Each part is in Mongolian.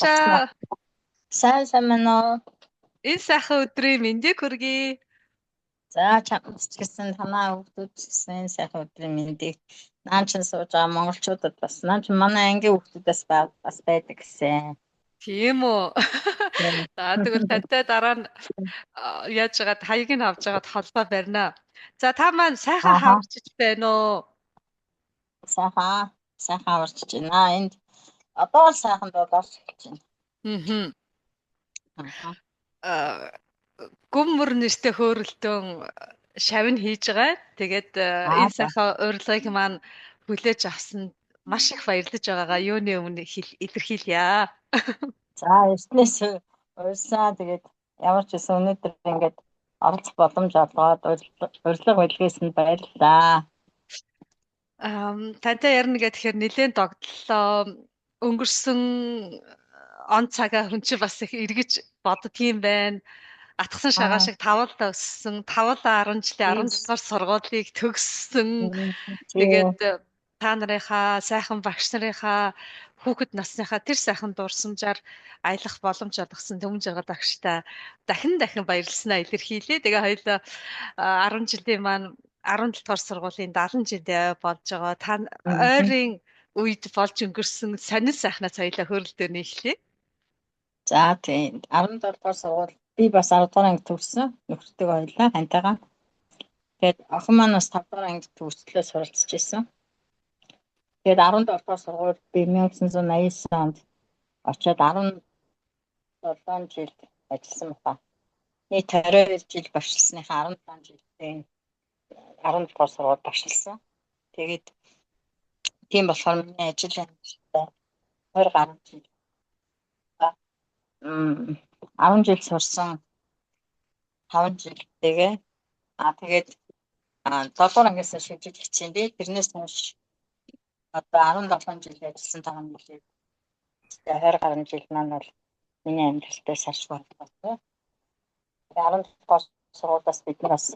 Болсноо. Баярлалаа. Сайн мэн үү? Энэ сайхан өдрийн мэндийг хүргэе. За чамд ч гэсэн танаа хүүхдүүд ч гэсэн сайхан өдрийн мэндийг наан чин сууж байгаа монголчуудад бас наан чин манай ангийн хүүхдүүдээс бас байдаг гэсэн. Тийм үү. За тэгвэл тантай дараа нь яаж яагаад хаяг нь авч яагаад холбоо барина. За та маань сайхан Ааха. хаварчиж байна уу? Сайхан аварчиж байна. Энд одоо л сайхан дуудаарч эхэлж байна. Аа. Ааха. Гүм мөр нэртэй хөөрөлтөн шавь нь хийж байгаа. Тэгээд энэ За. сайхан урилгыг маань хүлээж авсанд маш их баярлаж байгаагаа юуны өмнө илэрхийлье. За эртнээс уйлсан. Тэгээд ямар ч байсан өнөөдөр ингээд оролцох боломж олгоод урилга үлгээсэнд баярлалаа. Тантай ярина гэхээр нэлээд догтлоо. Өнгөрсөн он цагаа хүн чи бас их эргэж боддгийм байна. Атгсан шагаа шиг тавуулаа өссөн, тавуулаа 10 жилийн 17 дугаар сургуулийг төгссөн. Тэгээд та нарынхаа сайхан багш нарынхаа хүүхэд насныхаа тэр сайхан дурсамжаар аялах боломж олгосон Төмөн жаргал багштай дахин баярлснаа илэрхийлье. Тэгээ хоёулаа 10 жилийн маань 17 дугаар сургуулийн 70 жилдээ болж байгаа. Та ойрын үед болж өнгөрсөн сонир сайхнаа соёлоо хөрөлдөөр нийлхлээ. За тийм 17 дугаар сургууль би бас 10 дугаар анги төгссөн. Нөхөртэйгээ хоёлаа хантайгаа. Тэгээд охин маань бас 5 дугаар анги төгсөлөө суралцж ирсэн. Тэгээд 17 дугаар сургууль би 1989 онд очиод 17 жил ажилласан байна. Нийт 22 жил багшилсныхаа 17 жилдээ 17 дугаар сургууль багшилсан. Тэгээд тийм болохоор миний ажил амжилттай 20 гаруй жил 10 жил сурсан 5 жилтэйгээ тэгээд 7 дугаар ангиас шилжиж хичээн би тэрнээс хойш одоо 17 жил ажилласан таам билээ. 20 гаруй жил маань бол миний амьдралтай салшгүй болсон. 10 дугаар сургуулиас бид нар бас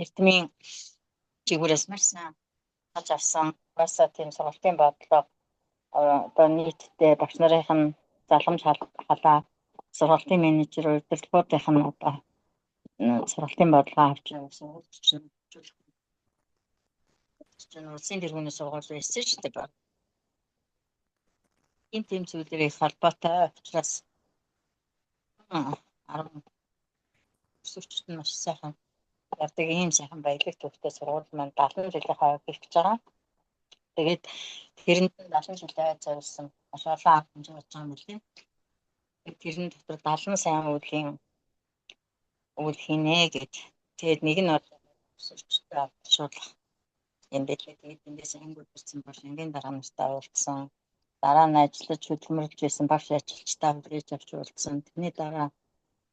эрдмийн чигүүрээс маш сайн хаж авсан. Басаа тийм сургалтын бодлого одоо нийтдээ багш нарын заламж халаа сургалтын менежер удирдлагуудынх нь одоо сургалтын бодлого авч явсан улсын тэргүүний сургууль байсан шүү дээ. Энэ тийм зүйлэрээ их холбоотой учраас 10 өсвөрчд нь маш сайхан явдаг ийм сайхан баялаг төвтэй сургууль маань 70 жилийн хойд ирж байгаа. Тэгээд тэрэнд 70 жилийн зориулсан маш олон арга хэмжээ болж байгаа юм билээ. Тэрэн дотор 70 сайн үйл хийнэ гэж. Тэгээд нэг нь бол өсвөрчдөө авчруулах юм билээ. Тэгээд эндээс ангууд ирсэн бол ангийн дараа нартай уулзсан. Дараа нь ажиллаж хөдөлмөрлж байсан багш ажилчтай хүрээж авч уулзсан. Тэрний дараа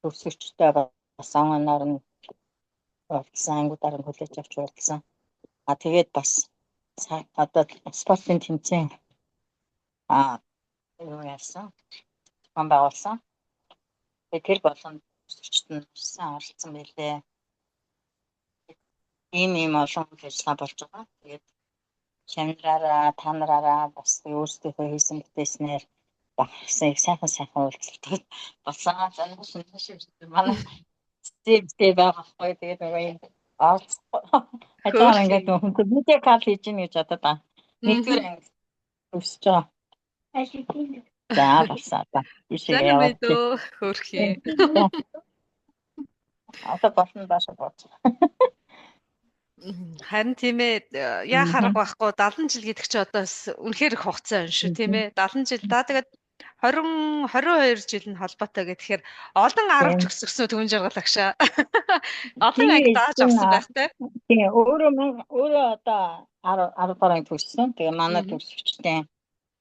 өсвөрчдөө бас оноор нь уулзсан, ангуудаар нь хүлээж авч уулзсан. Тэгээд бас одоо спортын тэмцээн юу яасан? Зохион байгуулсан. Тэр болгонд өсвөрчд нь сайн оролцсон байлээ. Ийм олон үйл ажиллагаа болж байгаа. Тэгээд чанараараа, та нараараа бас өөрсдийнхөө хийсэн бүтээснээр багсыг сайхан уулзалтууд болсон. Манай зэвтэй байхгүй. Тэгээд нөгөө юм хажуугаар ингээд хүмүүс мэдээ кал хийж ийн гэж одоо та. Нэгдүгээр анги өсөж байгаа. За басаа та. Зарим мэдөө хөрхий. Одоо болно баашаа бооч. Харин тийм ээ яа харах байхгүй 70 жил гэдэг чи одоо үнэхээр их хугацаа юм шүү тийм ээ 70 жил да тэгээд 22 жил нь холбоотой гэхээр олон 10 төгсгсөн Төмөн жаргал агшаа. Олон анги дааж авсан байх те. Тийм өөрөө одоо 10 дугаар анги төгссөн. Тэгээ манай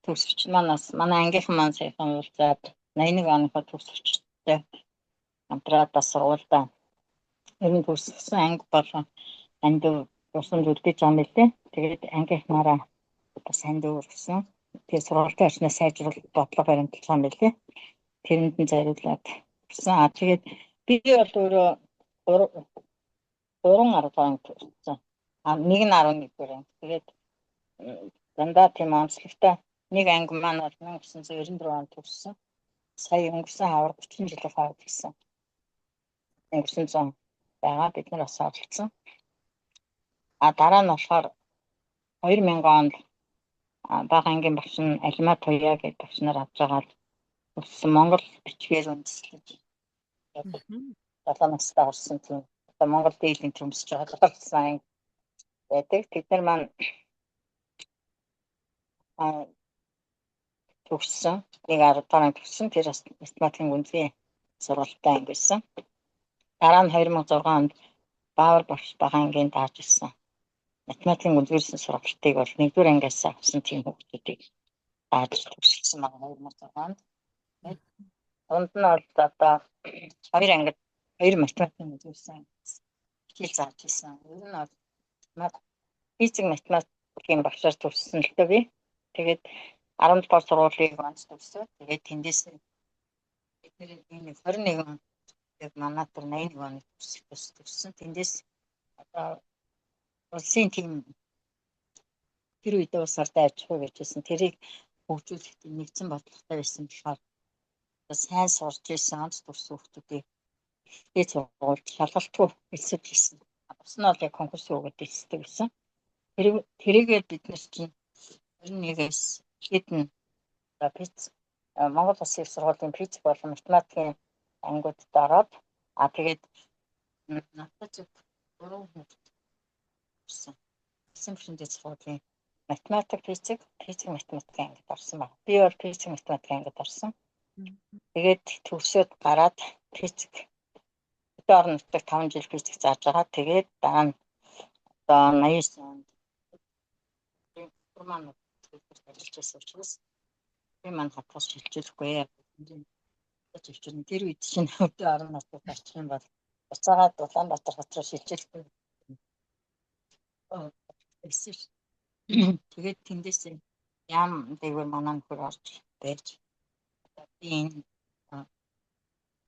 төгсөгч манаас манай ангийнхан маань саяхан уулзаад 81 оныхоо төгсөгчтэй хамтраад бас сургуультай ер нь төгссөн анги болон анд урсан үлдээж байгаа юм билээ. Тэгээд ангийнхнаараа бас анд өргөсөн. Тэгээд сургалтын орчноо сайжруулах бодлого баримталж байгаа юм билээ. Тэрэнд нь зориулаад гэсэн. Тэгээд би бол өөрөө 3 10 төгссөн. Нэг нь 11 дугаар. Тэгээд дандаа тийм онцлогтой Нэг анги маань бол 1994 онд төгссөн. Сая өнгөрсөн хавар 30 жилийн хавар гэсэн. 1900 байгаа бид нар бас оролцсон. Дараа нь болохоор 2000 онд бага ангийн багш нь Алима Туяа гэдэг багш нар авч байгаа л өссөн Монгол бичгээр үндэслэж 7 настай орсон тийм одоо Монгол дийлэнх төмсөж байгаа болсон анги байдаг. Тэд нар маань төгссөн. Нэг 10 дахь төгссөн. Тэр бас математикийн гүнзгий сургалттай анги байсан. Дараа нь 2006 онд Баавар багш бага ангийн дааж ирсэн. Математикийн гүнзгийрсэн сургалтыг бол 1-р ангиас авсан тийм хүүхдүүдийг дааж төгсөлсөн байгаа 2006 онд. Онд нь бол одоо 2 ангид 2 математикийн гүнзгийрсэн хичээл зааж ирсэн. Ер нь бол физик математикийн багшаар төгссөн л дээ би. Тэгээд 10 дугаар сургуулийг онц төгсөө. Тэгээд тэндээс бидний 21 он яг манай тэр 81 оны төгссөн. Тэндээс одоо улсын тийм тэр үедээ бас ардаа аж ахуй гэжсэн. Тэрийг хөгжүүлэх тийм нэгдсэн бодлоготой байсан болохоор сайн сурч ирсэн онц төгссөн хүүхдүүдийг ихтэй сургуульд шалгалтгүй эсвэл хийсэн. Бас нь бол яг конкурс өгөөд эсдэг гэсэн. Тэрийгээ бид нар чинь 21-ээс хэдэн Монгол Улсын их сургуулийн физик болон математикийн ангиудад ороод тэгээд надад 3 хүүхэд ирсэн. Симфониуд сургуулийн математик, физик математикийн ангид орсон байна. Би бол физик математикийн ангид орсон. Тэгээд төгсөөд гараад физик орон нутагт 5 жил физик зааж байгаа. Тэгээд дараа нь одоо 89 онд маань ажиллаж байсан учраас би маань хатгаас шилжүүлэхгүй яа. Тэр үед чинь өдөө орон нутагт очих юм бол буцаагаад Улаанбаатар хот руу шилжүүлэхгүй. Тэгээд тэндээс ям дээгүүр манай нөхөр орж байж би энэ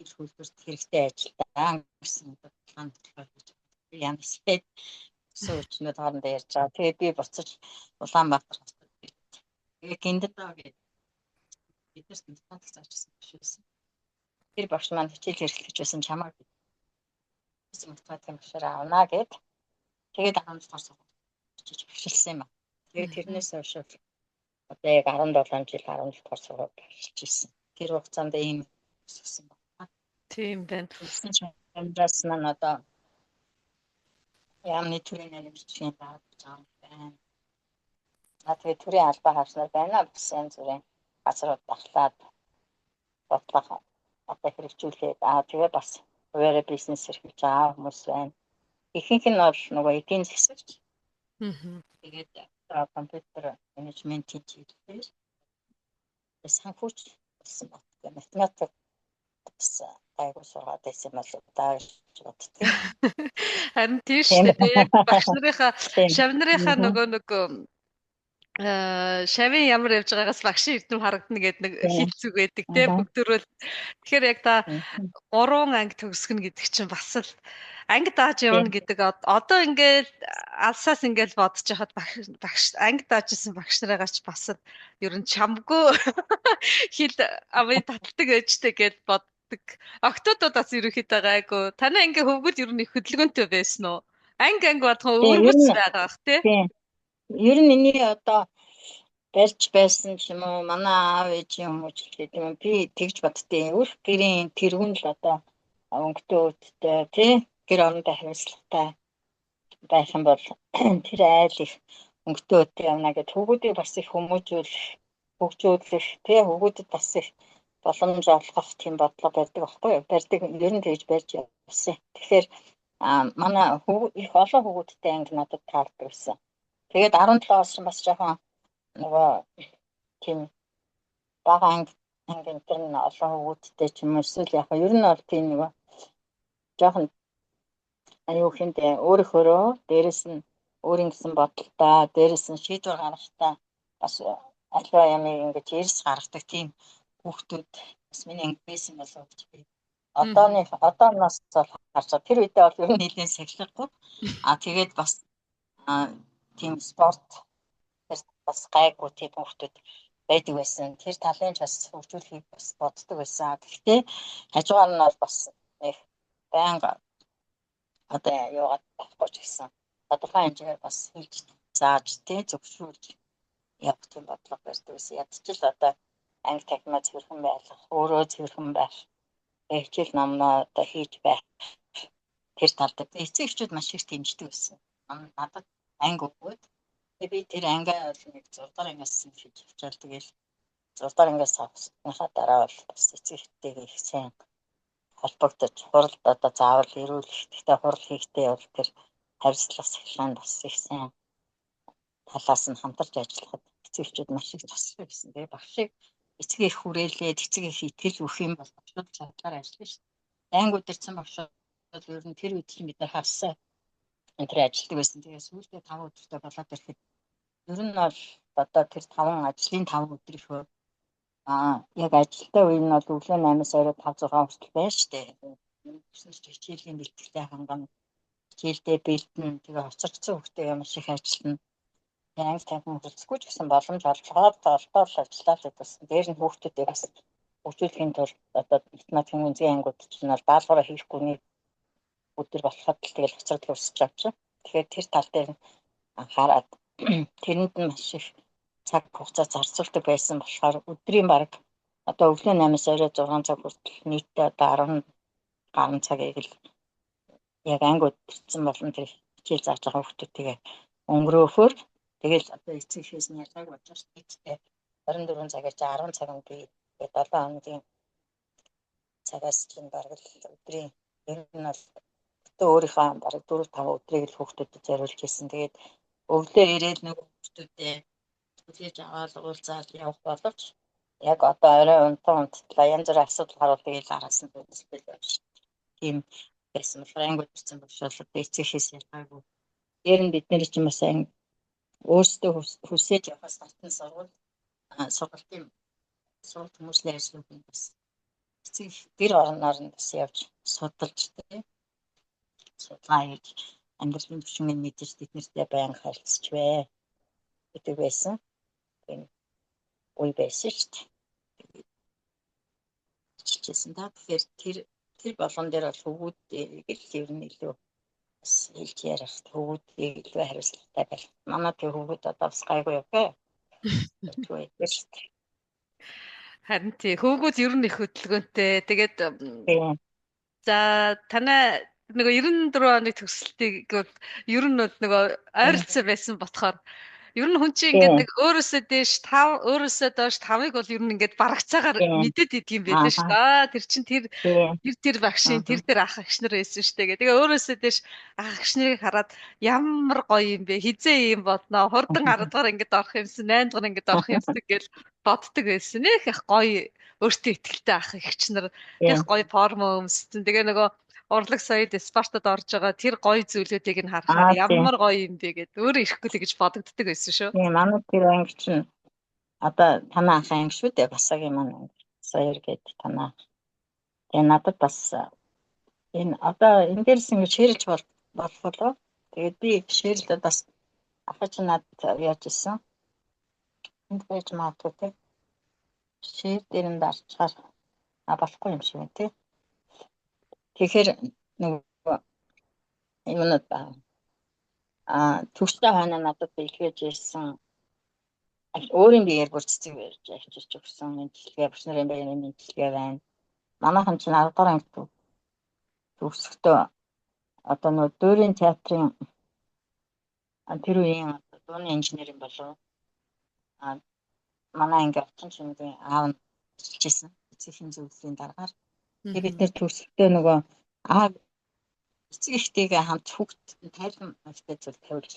их хөлбөрт хэрэгтэй ажилдаа гэсэн янз гээд суучнууд хоорондоо ярьж байгаа. Тэгээд би буцаж Улаанбаатар хотод тэгээд гиндэтаа гэдэг биднээс математик заажсан биш байсан. Тэр багш маань хичээл хэрэглэж байсан чамаа математикийн багшаар авнаа гэд. Тэгээд 10 дугаар сургууль очиж багшилсан юм байна. Тэгээд тэрнээс хойш одоо яг 17 жил 10 дугаар сургууль багшилж ирсэн. Тэр хугацаанд ийм өссөн байна. Тийм байна. Амдаас маань одоо яамны төрийн нэмжлэгийн баг жаа байна. Тэгээд төрийн албаа хавснаар байна. Бас янз бүрийн газрууд баглаад бодлого одоо хэрэгжүүлээд тэгээд бас хуваарь бизнес эрхэлж байгаа хүмүүс байна. Ихэнх нь бол нөгөө эдийн засагч. Тэгээд компьютер менежментийн чиглэлээр санхүүч болсон байна. Математик бас айгуу сургаад байсан бол дааж боддог. Харин тийм шүү дээ. Яг багш нарынхаа шав нарынхаа нөгөө шавын ямар явж байгаагаас багшийн эрдэм харагдана гэдэг нэг хит зүг байдаг те бүгдөрөл. Тэгэхээр яг та 3 анги төгсгөн гэдэг чинь бас л анги дааж явна гэдэг одоо ингээд алсаас ингээд бодож хахад багш анги даажсэн багш нараагаач бас л ер нь чамгүй хил аваа татдаг ээжтэй гэд боддог. Октодод бас ерөөхдөө гайгүй. Танай анги хөвгөл ер нь их хөдөлгөөнтэй байсан уу? Анги бодхон өвөрмөц байгаа бах те. Ер нь энэ одоо барьж байсан ч юм уу манай аав ээжийн хүмүүс хэлээд юм би тэгж боддیں۔ Өөр гэрийн тэргүүн л одоо өнгөтэй үүдтэй тий гэр орондоо хариуцлагатай байх юм бол тэр айл их өнгөтэй үүдтэй явна гэд хүүхдүүдийг бас их хөгжүүлэх тий хүүхдэд бас их боломж олгох тийм бодлого барьдаг байхгүй юу? Барьдаг ер нь тэгж барьж явсан. Тэгэхээр манай их олон хүүхдтэй анги надад таардаг байсан. Тэгээд 17 оос бас жоохон нөгөө тийм бага анги тэр нь олон хүүхдтэй ч юм уу эсвэл яг ер нь бол тийм нөгөө жоохон аюу хинтээ өөрөөрөө дээрэс нь өөрийн гэсэн бодолтой дээрэс нь шийдвэр гаргахтаа бас альва ямиг ингэж эрс гаргадаг тийм хүүхдүүд бас миний анги байсан болов гэж би одооноос бол харж байгаа. Тэр үедээ бол ер нь нэлээд сахилахгүй. Тэгээд бас тийм спорт бас гайгүй тийм хүүхдүүд байдаг байсан. Тэр талын ч бас хөгжүүлэхийг бас боддог байсан. Гэхдээ хажуугаар нь бол бас их байнга одоо яваад байхгүй ч гэсэн тодорхой хэмжээгээр бас хийж зааж зөвшөөрж явах тийм бодлого барьдаг байсан. Ядчил одоо анги тахимаа цэвэрхэн байлгах, өөрөө цэвэрхэн байх, хичээл номноо одоо хийж байх тэр талд эцэг эхчүүд маш их дэмждэг байсан. Надад анги өгөөд би тэр ангиа нэг 6 дахь ангиас хийж авчаал тэгэл 6 дахь ангиас авсныхаа дараа бол бас эцэг эхтэйгээ их сайн холбогдож хурал одоо заавал эрүүл ихтэй хурал хийхдээ бол тэр харьцлах сахилгаанд бас их сайн талаас нь хамтарч ажиллахад эцэг эхчүүд маш их тусалдаг гэсэн. Тэгээ багшийг эцэг их хүрээлээд эцэг их итгэл өгөх юм бол багшууд чадлаар ажиллана шүү дээ. Анги удирдсан багшууд ер нь тэр үед чинь бид нар хавсаа энэ ажилтдаг байсан. Тэгээ сүүлдээ 5 өдөртөө болоод ирэхэд ер нь бол одоо тэр 5 ажлын 5 өдрийнхөө яг ажилтаа үе нь бол өглөө 8-аас орой 5-6 хүртэл байна шүү дээ. Хичээлийн бэлтгэлтэй хангана. Хичээлдээ бэлдэн тэгээ хоцорчсон хүүхдээ маш их ажиллана. Анги тахим хүрэлцэхгүй ч гэсэн боломж олгоод ажиллаад байсан. Дээр нь хүүхдүүдээ бас хөгжүүлэхийн тулд одоо математикийн үнцгийн ангууд чинь бол даалгавраа хийхгүй нэг өдөр болоход л тэгэл хоцрогдох өсч авчих. Тэгэхээр тэр тал дээр анхаарад тэрэнд нь маш их цаг хугацаа зарцуулдаг байсан болохоор өдрийн баг одоо өглөө 8-аас орой 6 цаг хүртэл нийтдээ одоо 10 гаруй цагийг л яг анги удирдсан болон тэр хичээл зааж байгаа хүүхдүүдтэйгээ өнгөрөөхөөр тэгэл одоо эцэг эхээс нь ялгааг бодож тэгтээ 24 цагаар 10 цаг нь би 7 хоногийн цагаас чинь бараг л өдрийн ер нь бол өөрийнхөө бараг 4-5 өдрийг л хүүхдүүдэд зориулж ирсэн. Тэгээд өглөө ирээд нэг хүүхдүүдээ хүлээж аваад уулзаад явах боловч яг одоо орой унттлаа янз бүрийн асуудал гарвал тэгээд араас нь үзэлбэл явж тийм байсан болохоор анги удирдсан боловч эцэг эхээс ялгаагүй. Дээр нь бид нэр чинь бас өөрсдөө хүсэж явахаас татсан сургалтын хүмүүстний ажлууд бас эцэг гэр орноор нь бас явж судалж судалгаа хийж амьдралын түвшинг мэдэж тэднэртэй байнга харилцаж бай гэдэг байсан. Тийм үе байсан шүү дээ. Хичээсэн. Тэгэхээр тэр болгон дээр бол хөвгүүдийг л ер нь илүү бас хэлж ярих хөвгүүдийг илүү хариуцлагатай байх. Манай тэр хөвгүүд одоо бас гайгүй юу гэх. Харин тий хөвгүүд ер нь их хөдөлгөөнтэй. Тэгээд за танай нөгөө 94 оны төгсөлтийг ер нь нөгөө ойролцоо байсан ботхоор ер нь хүн чинь ингээд нэг өөрөөсөө дээш 5 өөрөөсөө доош 5-ыг бол ер нь ингээд барагцаагаар мэдээд идэг юм байлаа шүү дээ. Тэр чинь тэр багшийн тэр ах агш нар байсан шүү дээ. Тэгээ өөрөөсөө дээш ах агш нарыг хараад ямар гоё юм бэ? Хизээ юм бодноо. Хурдан 10 дахь ингээд орох юмсан, 8 дахь ингээд орох юмсан гэж боддог байсан. Их гоё өөртөө ихтэй ах агч нар их гоё формо өмссөн. Тэгээ нөгөө урлаг соёл спортод орж байгаа тэр гоё зүйлүүдийг нь харахаар ямар гоё юм бэ гэдээ өөрөө ирэхгүй л гэж бодогддог байсан шүү. Тийм манай тэр анги чинь одоо танаа ах анги шүү дээ. Басагийн маань соёл гэдэг танаа. Тэгээ надад бас энэ одоо энэ дээрс ингэж ширэлж болох болоо. Тэгээд би ширэлд бас ахаж надад яаж исэн. Энд байж магадгүй тийм. Шир дээр нь дарчаар болохгүй юм шиг байна тийм. Тэгэхээр нөгөө юмнууд төгстэй хойно надад бэлгээж ирсэн өөрийн биеэр бүр цэцэг барьж авчирч өгсөн мэдлэгээ бүс нарын байрны мэдлэгээ байна. Манайхан чинь 10 дахь анги төгсөхдөө одоо нөгөө Дөрийн театрын тэр үеийн дууны инженерийн болов манай анги очин чимгийн аав нь хэлжсэн эцгийн зөвлөлийн дараагаар тэгээд бид нэр төгсөхдөө нөгөө эцэг эхтэйгээ хамт хүүхд тайлбар мэдлэг зүйл тавьж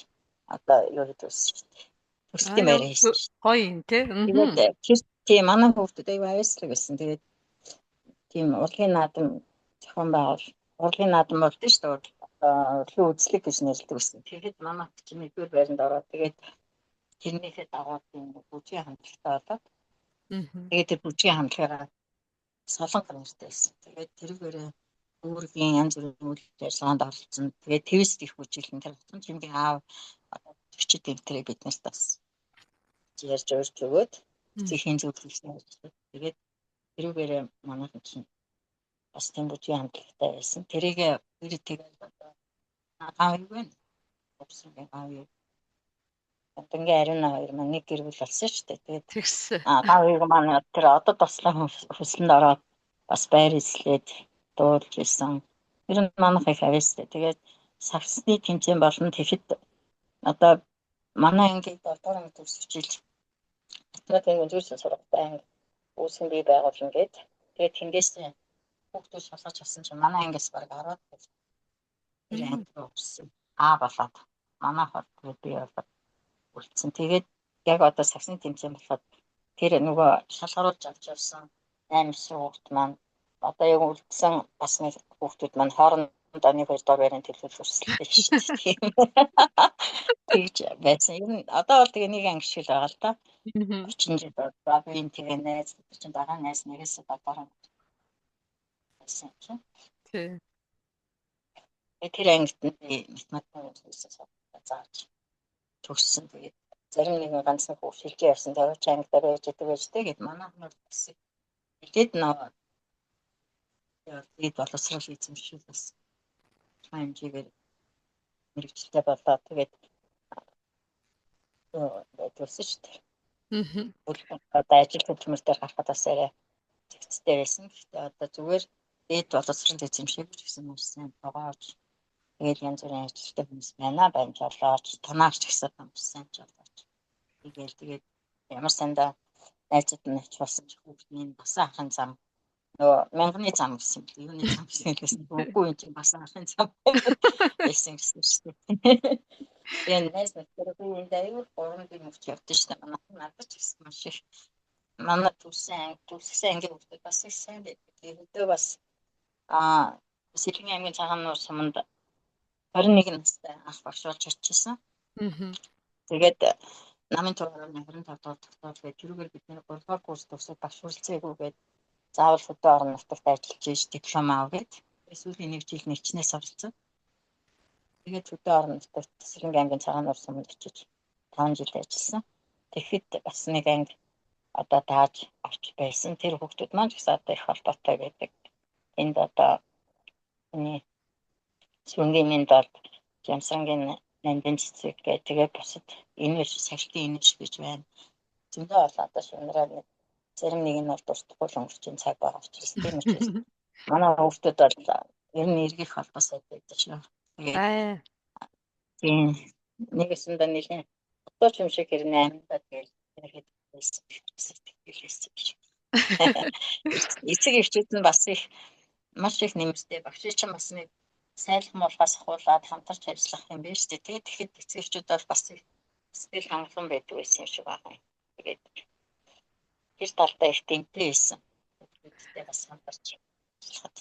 одоо юу гэдэг вэ шүү дээ. Төсөлтийн байр хийсэн шүү дээ. Гоё юм тий. Тийм манай хүүхдүүд аяа аяслаг байсан. Тэгээд тийм урлагийн наадам зохион байгуул урлагийн наадам болдсон шүү дээ. Урлагийн үзлэг гэж нэрлэдэг байсан. Тэгээд манай чинь нэгдүгээр байранд ороод тэгээд тэрнийхээ дагуу тийм бүжгийн хамтлагтай болоод тэгээд тэр бүжгийн хамтлагаараа солонго нэртэй байсан. Тэгээд тэрүүгээрээ өөрийн янз бүрийн үйл ажиллагаанд оролцсон. Тэгээд твист их бүжиглэн тэр утсан чимгийн аав өчид энэ бид нарт бас ярьж өгөөд эцгийн зөвлөлтөнд ажиллаад тэгээд тэрүүгээр манайхан чинь бас тийм бүжгийн хамтлагтай байсан. Тэрийгээ тэгээд гавь байна. Өсрөгийн гавь. Одонгийн ариун хоёр маань нэг гэр бүл болсон шүү дээ. Тэгээд Тэгсэн. гавьг маань тэр одоо тослон хөслөнд ороод бас байр эслээд дуулж исэн. Тэр нь манайх их авьяастай. Тэгээд сагсны тэмцээн болон тэгэхэд одоо манай ангийн 7 дугаар анги төгсөж тэгээд зүйлс сургалтын анги үүсгэн бий байгуул ингээд тэгээд тэнгээс хүүхдүүд шалгаж авсан чинь манай ангиас баг ороод тэр анги руу өссөн. Болоод манай хот би болоод үлдсэн. Тэгээд яг одоо сагсны тэмцээн болоход тэр нөгөө шалгаруулж авч явсан 8 хүүхд маань одоо яг үлдсэн бас нэг хүүхдүүд маань хоорондоо нэг хоёр дор барин төлөвлөж өсөлттэй шүү дээ. Тэгж байсан. Ер нь одоо бол тэгээ нэг анги шиг л байгаа л да. 30 жил болоо би тэгээ найз чинь дараа найз нэгээс дараа байсан чинь. Тий. Тэр ангид математикээс зааж төгссөн. Тэгээд зарим нэг ганцхан хүүхд шилжиж явсан тавьж ангидаа байж тэгээд манай хүмүүс бас тэгээд нөө тэгээд боловсрол эзэмшил бас хэмжээгээр мэрэгчлээ болоо тэгээд төгссөн шүү дээ. Одоо ажил хөдөлмөртөөр гарахад бас арай зэгцтэй байсан. Гэхдээ одоо зүгээр дээд боловсрол эзэмшил гэсэн маш сайн прогоож тэгээд янз бүрийн ажилттай хүмүүс байна жолооч танаач гэсэн хүмүүс сайн жолооч тэгээд ямар сандаа найзууд нь ач болсон ч хүүхдийн бас анхын зам нөгөө мянганы зам гэсэн юм. Юуны зам гэсэн үгүй юм чинь бас анхын зам байсан гэсэн шүү дээ. Тэгээд найз нөхдөд би энэ аюул 3 жил мөч явдсан шүү дээ. Надад ч гэсэн маш их манай төгссөн ангийн хүүхдүүд бас их сайн байдаг. Тэгээд өдөө бас Сэлэнгийн аймгийн цагаан нуур суманд 21 настай анх багш болж очижсэн. Тэгээд намын тураар 25 дугаар тогтоол гэж тэрүүгээр бидний 3 дугаар курс төгсөж багш хүрэлцээгүйгээд заавал хөдөө орон нутагт ажиллаж ийж диплом авгээд сүүлийн нэг жил нэгчнээс оролцсон. Тэгээд хөдөө орон нутагт Сэлэнгийн аймгийн цагаан нуур суманд очиж 5 жил ажилласан. Тэгэхэд бас нэг анги одоо тааж авч байсан. Тэр хүүхдүүд маань ч гэсэн одоо их холбоотой байдаг. Энд одоо Сүнгийн минь бол Ямсрангийн нандин цэцэг тэгээд босод энэ сахилтын инэж гэж байна. Зөндөө бол одоо шунараа зарим нэг нь бол дуртахгүй өнгөрчийн цаг байгаа учраас тийм учраас манай хүүхдүүд бол ер нь эргэх холбоосоо байдаг шүү. Тэгээд тийм нэгэсэндээ нэлээд дотооч юм шиг хэрнээ амьдаа тэгээд ихэд байсан гэж. Эцэг эхчүүд нь бас их маш их нэмэртэй багш чинь бас нэг сайлах муулгаас ахуулаад хамтарч ажиллах юм байна шүү дээ. Тэгээд тэгэхэд эцэг эхчүүд бол бас сэтгэл хангалуун байдаг байсан юм шиг байна. Тэгээд тэр талдаа их тэмтэй байсан. Хүүхдүүдтэй бас хамтарч ажиллахад.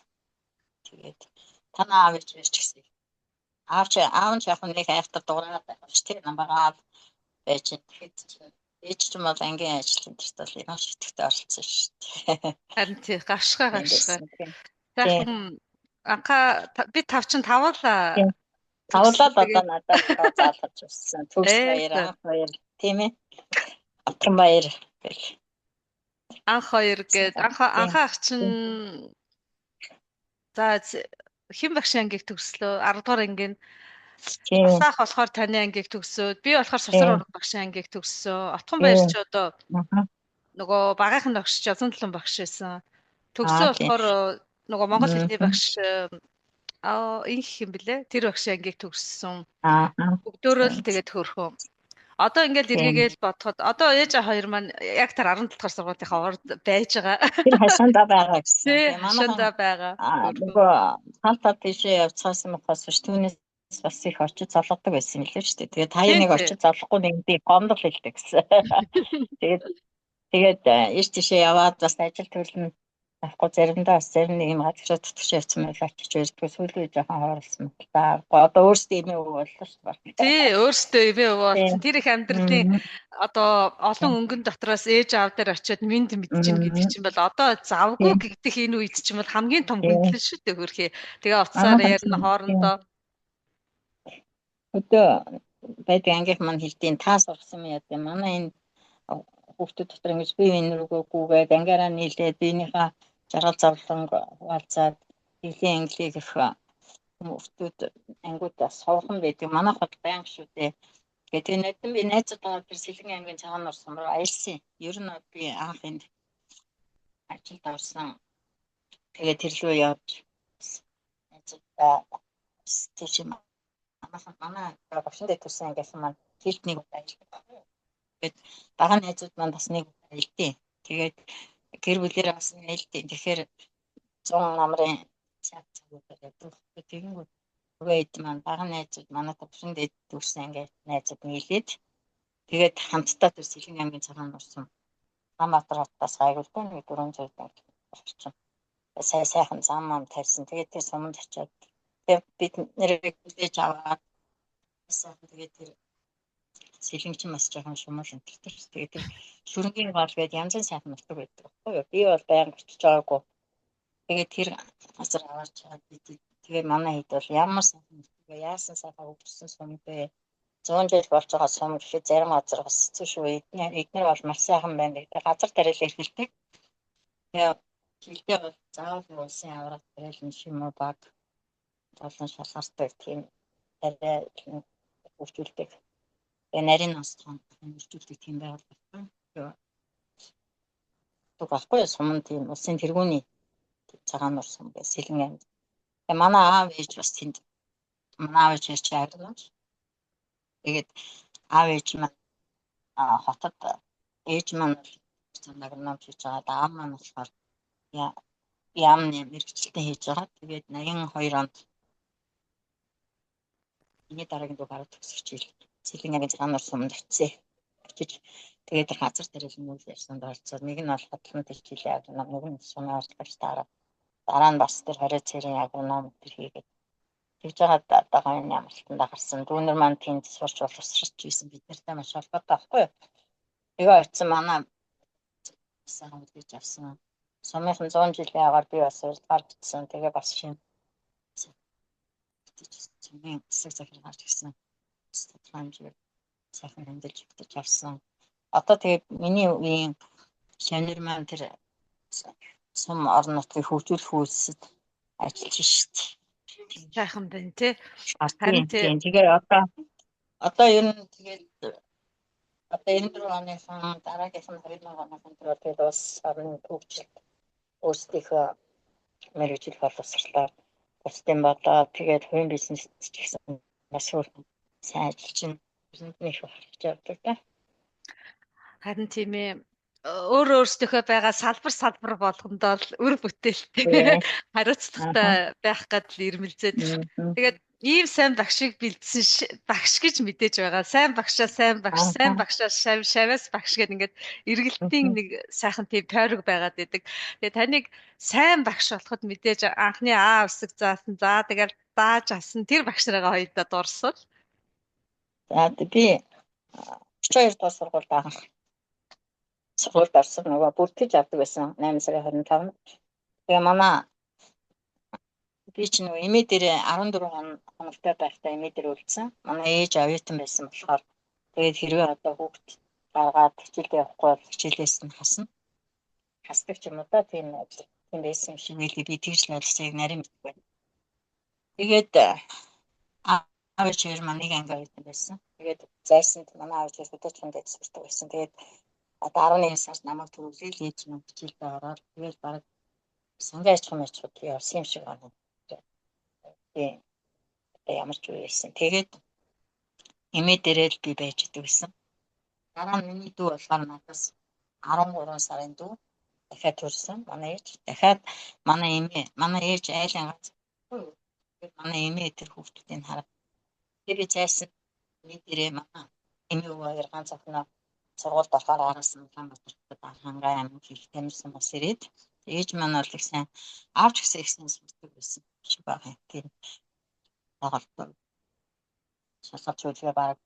Тэгээд танаа аав ээж ч гэсэн. Аав ч яг нэг хайртай дуурайгаад байх шүү дээ. Намбагаа байж тэгэхэд ээж ч юм бол ангийн ажилтнууд бол ямар шитгэвтэй оролцсон шүү дээ. Харин тий гашгаа. Сайхан би тав чинь тавуулаа. Тавуулаад одоо надад заалгаж өгсөн. Төгс баяр, анх баяр тийм ээ. Отрон баяр гэх. Анх хоёр гээд анхаа ах чинь за хэн багш ангийг төгслөө 10 дугаар ангийн асаах болохоор таны ангийг төгсөөд би болохоор сусар уран багшийн ангийг төгссөн. Отхон баяр ч одоо нөгөө багийнхан багш Жазан талан багш байсан. Төгсөө болохоор нөгөө монгол хэлний багш инх юм блэ? Тэр багшийн ангийг төгссөн. Бүгдөө л тэгээд хөөрхөн. Одоо ингээд эргээгээл бодоход одоо ээж хоёр маань яг тэр 17 дугаар сургуулийн орд байж байгаа. Тэр хашаандаа байгаа гэсэн. Хашаандаа байгаа. Нөгөө хаалтаа тийшээ явцгаас мөхөөс ш түүнээс бас их очиж золгодог байсан юм лээ шүү дээ. Тэгээд таяа нэг очиж золохгүй нэг би гомдол хэлдэг гэсэн. Тэгээд иш тийшээ яваад бас ажил төрлөн авахгүй заримдаа бас зарим нэг юм газар tutгч явцсан байл очиж ирдгүү сүүлийн жоохон хооролцсон л да. Одоо өөрсдөө имээ боллоо шүү дээ. Тий, өөрсдөө имээ болсон. Тэр их амьдралын одоо олон өнгөн дотроос ээж аав дээр очиод минд мэдчихнэ гэдэг чинь бол одоо завгүй гэгдэх энэ үед чинь бол хамгийн том хүндлэл шүү дээ хөрхий. Тэгээ уцаар ярина хоорондоо. Өдөө байдаг ангийнх маань хэлдэг та сурсан юм яа гэдэг. Манай энэ хүүхдүүд дотор ингэж бие биенээ рүүгүйгээд ангаараа нийлээд биенийхээ жаргал зовлон хуваалцаад нэлийн англиг их хүүхдүүд ангиуд сувхан байдаг. Манайх бол байнга шүү дээ. Тэгээд නැдэн би найзуудаа тэр Сэлэн аймгийн цагаан нуурсан руу аялсан. Ер нь би анх энд ажилд орсон. Тэгээд тэр рүү явж найзуудаа тийш манай багшин дээр төрсэн ангийнхан маань тэрд нэг удаа ажилдаг. Тэгээд бага найзууд маань бас нэг удаа аялдیں۔ Тэгээд гэр бүлээр бас аялдیں۔ Тэгэхээр 100 намрын цагуудаар явдаг. Тэгэнгүүт хэд маань бага найзууд манай багшин дээр төрсэн анги найзууд нийлээд тэгээд хамтдаа тэр Сэлэн аймгийн цагаан нуурсан Улаанбаатар хотоос гайгуултай нэг 400 орчим сайхан зам ам тавьсан. Тэгээд тэр суманд очиад бид нэрийг хүлээж аваад тэгээд тэр Сэлэнч бас жоохон шумал энтертэй. Тэгээд тэр шүрэнгийн гол гээд янз бүрийн сайхан нутаг байдаг байхгүй юу? Би бол байнга очиж байгаагүй. Тэгээд тэр газар аваад чаад тэгээд манай хэд бол ямар сайхан нутаг вэ? Яасан сайхан өвчсөн сум бэ? 100 жил болж байгаа сум гэхэд зарим газар бас хэцүү шүү. Эдгээр бол маш сайхан байна. Тэгээд газар тариалал эхэлдэг. Тэгээд жилдээ бол заавал улсын аврах тариалал юм уу баг толон шалгардаг тийм арай хөгжүүлдэг. Тэгээд нарийн нас хөгжүүлдэг тийм байгууллага байна. Тэг баггүй сумын тийм улсын тэргүүний цагаан нуурсан бэ Сэлэн аймаг. Тэгээд манай аав ээж бас тэнд манай аав ээж агрономч. Тэгээд аав ээж маань хотод ээж маань агрономч хийж байгаа. Аав маань болохоор яамны мэргэжилтэн хийж байгаа. Тэгээд 82 онд энэ дараагийн дуу гараад төгсөж ийл Сэлэн аймгийн цагаан нуурсан суманд очиж тэгээд газар тариалан үйл ярьсанд оролцоод нэг нь бол хотлон тэлжүүлээ агроном, нэг нь сумын арчлагч дараа нь бас тэр 20 цэрийн агроном тэр хийгээд тэгж байгаа одоо энэ амралтанд гарсан. Дүүнер маань тэнд сурч боловсрч ийсэн бид нартай маш холбоотой байхгүй юу? Тэгээ очисон манай сайн үлдээж авсан. Сумынхан 100 жилийн агаар би бас урьдгаар бичсэн. Тэгээ бас шинэ сумын засаг захирал гарч ирсэн. Тодорхой сайхан хэмдэлж өгдөж авсан. Одоо тэгээ миний үеийн шанер маань тэр сум орон нутгийг хөгжүүлэх үйлсэд ажиллаж шít. Сайхан байна тий. Харин тэгээ одоо ер нь тэгээд одоо 94 оныхан дараагийнх нь 2000 оныхан тэр тэгээд бас орны хөгжилд өөрсдийнхөө мэргэжил боловсролоор бусдын болоо тэгээд хувийн бизнес ч гэсэн бас сайн ажиллаж байна. Нэг харж явдаг да. Харин тийм ээ өөрсдийнхөө байгаа салбар болгонд л үр бүтээлтэй хариуцлагатай байх гэдэл ирмэлзээд тэгээд ийм сайн багшийг бэлдсэн багш гэж мэдээж байгаа. Сайн багшаа сайн багшаа шавьяас багш гэдэг ингээд эргэлтийн нэг сайхан тийм тойрог байгаад байдаг. Тэгээд таныг сайн багш болоход мэдээж анхны А үсэг заасан. За тэгээд дааж асан тэр багш нарыгаа хоёулаа дуурсвал. За би 32 дугаар сургуульд анх сургуульд орсон нөгөө бүртгэж авдаг байсан 8 сарын 25-нд. Тэгээ манай би ч нөгөө эмээ дээр 14 хоногтой байхдаа эмээ дээр үлдсэн. Манай ээж оюутан байсан болохоор тэгээд хэрвээ одоо хүүхд гаргаад хичээлд явахгүй бол хичээлээс нь хасдаг ч юм уу да тийм байсан юм шиг нэлээ би тэгж л ойлгосыг нарийн мэдгүй байна. Тэгээд аав ээж маань нэг анги оюутан байсан. Тэгээд зайсанд манай аав ээж хөдөөчөнд дээд сурдаг байсан. Тэгээд одоо 11 сард намайг төрүүлээл ээж минь хичээлдээ ороод тэгээд баг сангийн аж ахуйн мэжүүд явсан юм шиг байна. Тийм ямар ч байсан. Тэгээд эмээ дээрээ л би байж идэг байсан. Дараа нь миний дүү болохоор надаас 13 сарын дүү дахиад төрсэн. Манай ээж дахиад манай ээж айлын гац. Манай эмээ тэр хүүхдүүдийг хараад би зайсан миний дээрээ манай эмээ өвөө ганц охиноо сургуульд орохоор араас нь Улаанбаатарт хангай аймаг их тамирсан бас ирээд ээж маань бол их сайн аавч гэсэн их сайн сурдаг байсан шиг байгаа. Тийм тагалтай шалгалт зүйлгээ баг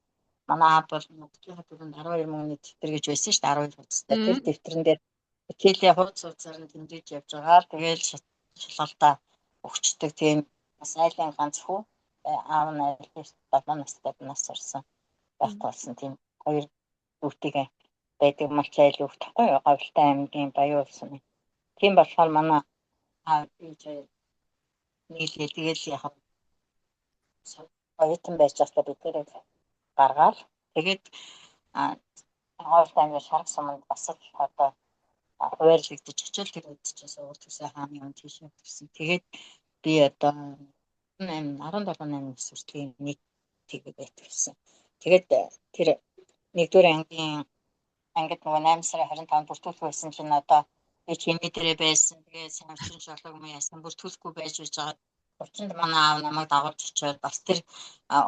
манай аав бол нутгийн хөтөлбөрөнд 12 мөнгөний дэвтэр гэж байсан шүү дээ 12 хувцастай. Тэр дэвтэрэн дээр хичээлийн хуудас хуудасаар нь тэмдэглэж явж байгаа. Тэгээл шалгалтаа өгчдөг тийм бас айлын ганц хүү аав нь айлын 7 настай нас сурсан байх болсон тийм хоёр хүүхдийн байдаг малчайл юу гэхгүй юу? Говьтай аймгийн Баян улсын. Тийм болохоор манай ээж нийлээ тэгэл яг оюутан байж байхдаа бид тэрийг гаргаад тэгээд говьтай аймгийн шарах суманд бас л одоо хуваарлагдчих очил тэр үед чинь сургууль төсөө хааны он тийшээ төгсөн. Тэгээд би одоо 17-8 сурталын нэг тэгээд байтгсан. Тэгээд тэр нэгдүгээр ангид нөгөө 8 сарын 25-нд бүртгүүлэх байсан чинь одоо би чимээ дээрээ байсан. Тэгээд самчин шалгаг юм яасан бүртгүүлэхгүй байж байгаа. Учир нь манай аав намайг дагуулж очиод бас тэр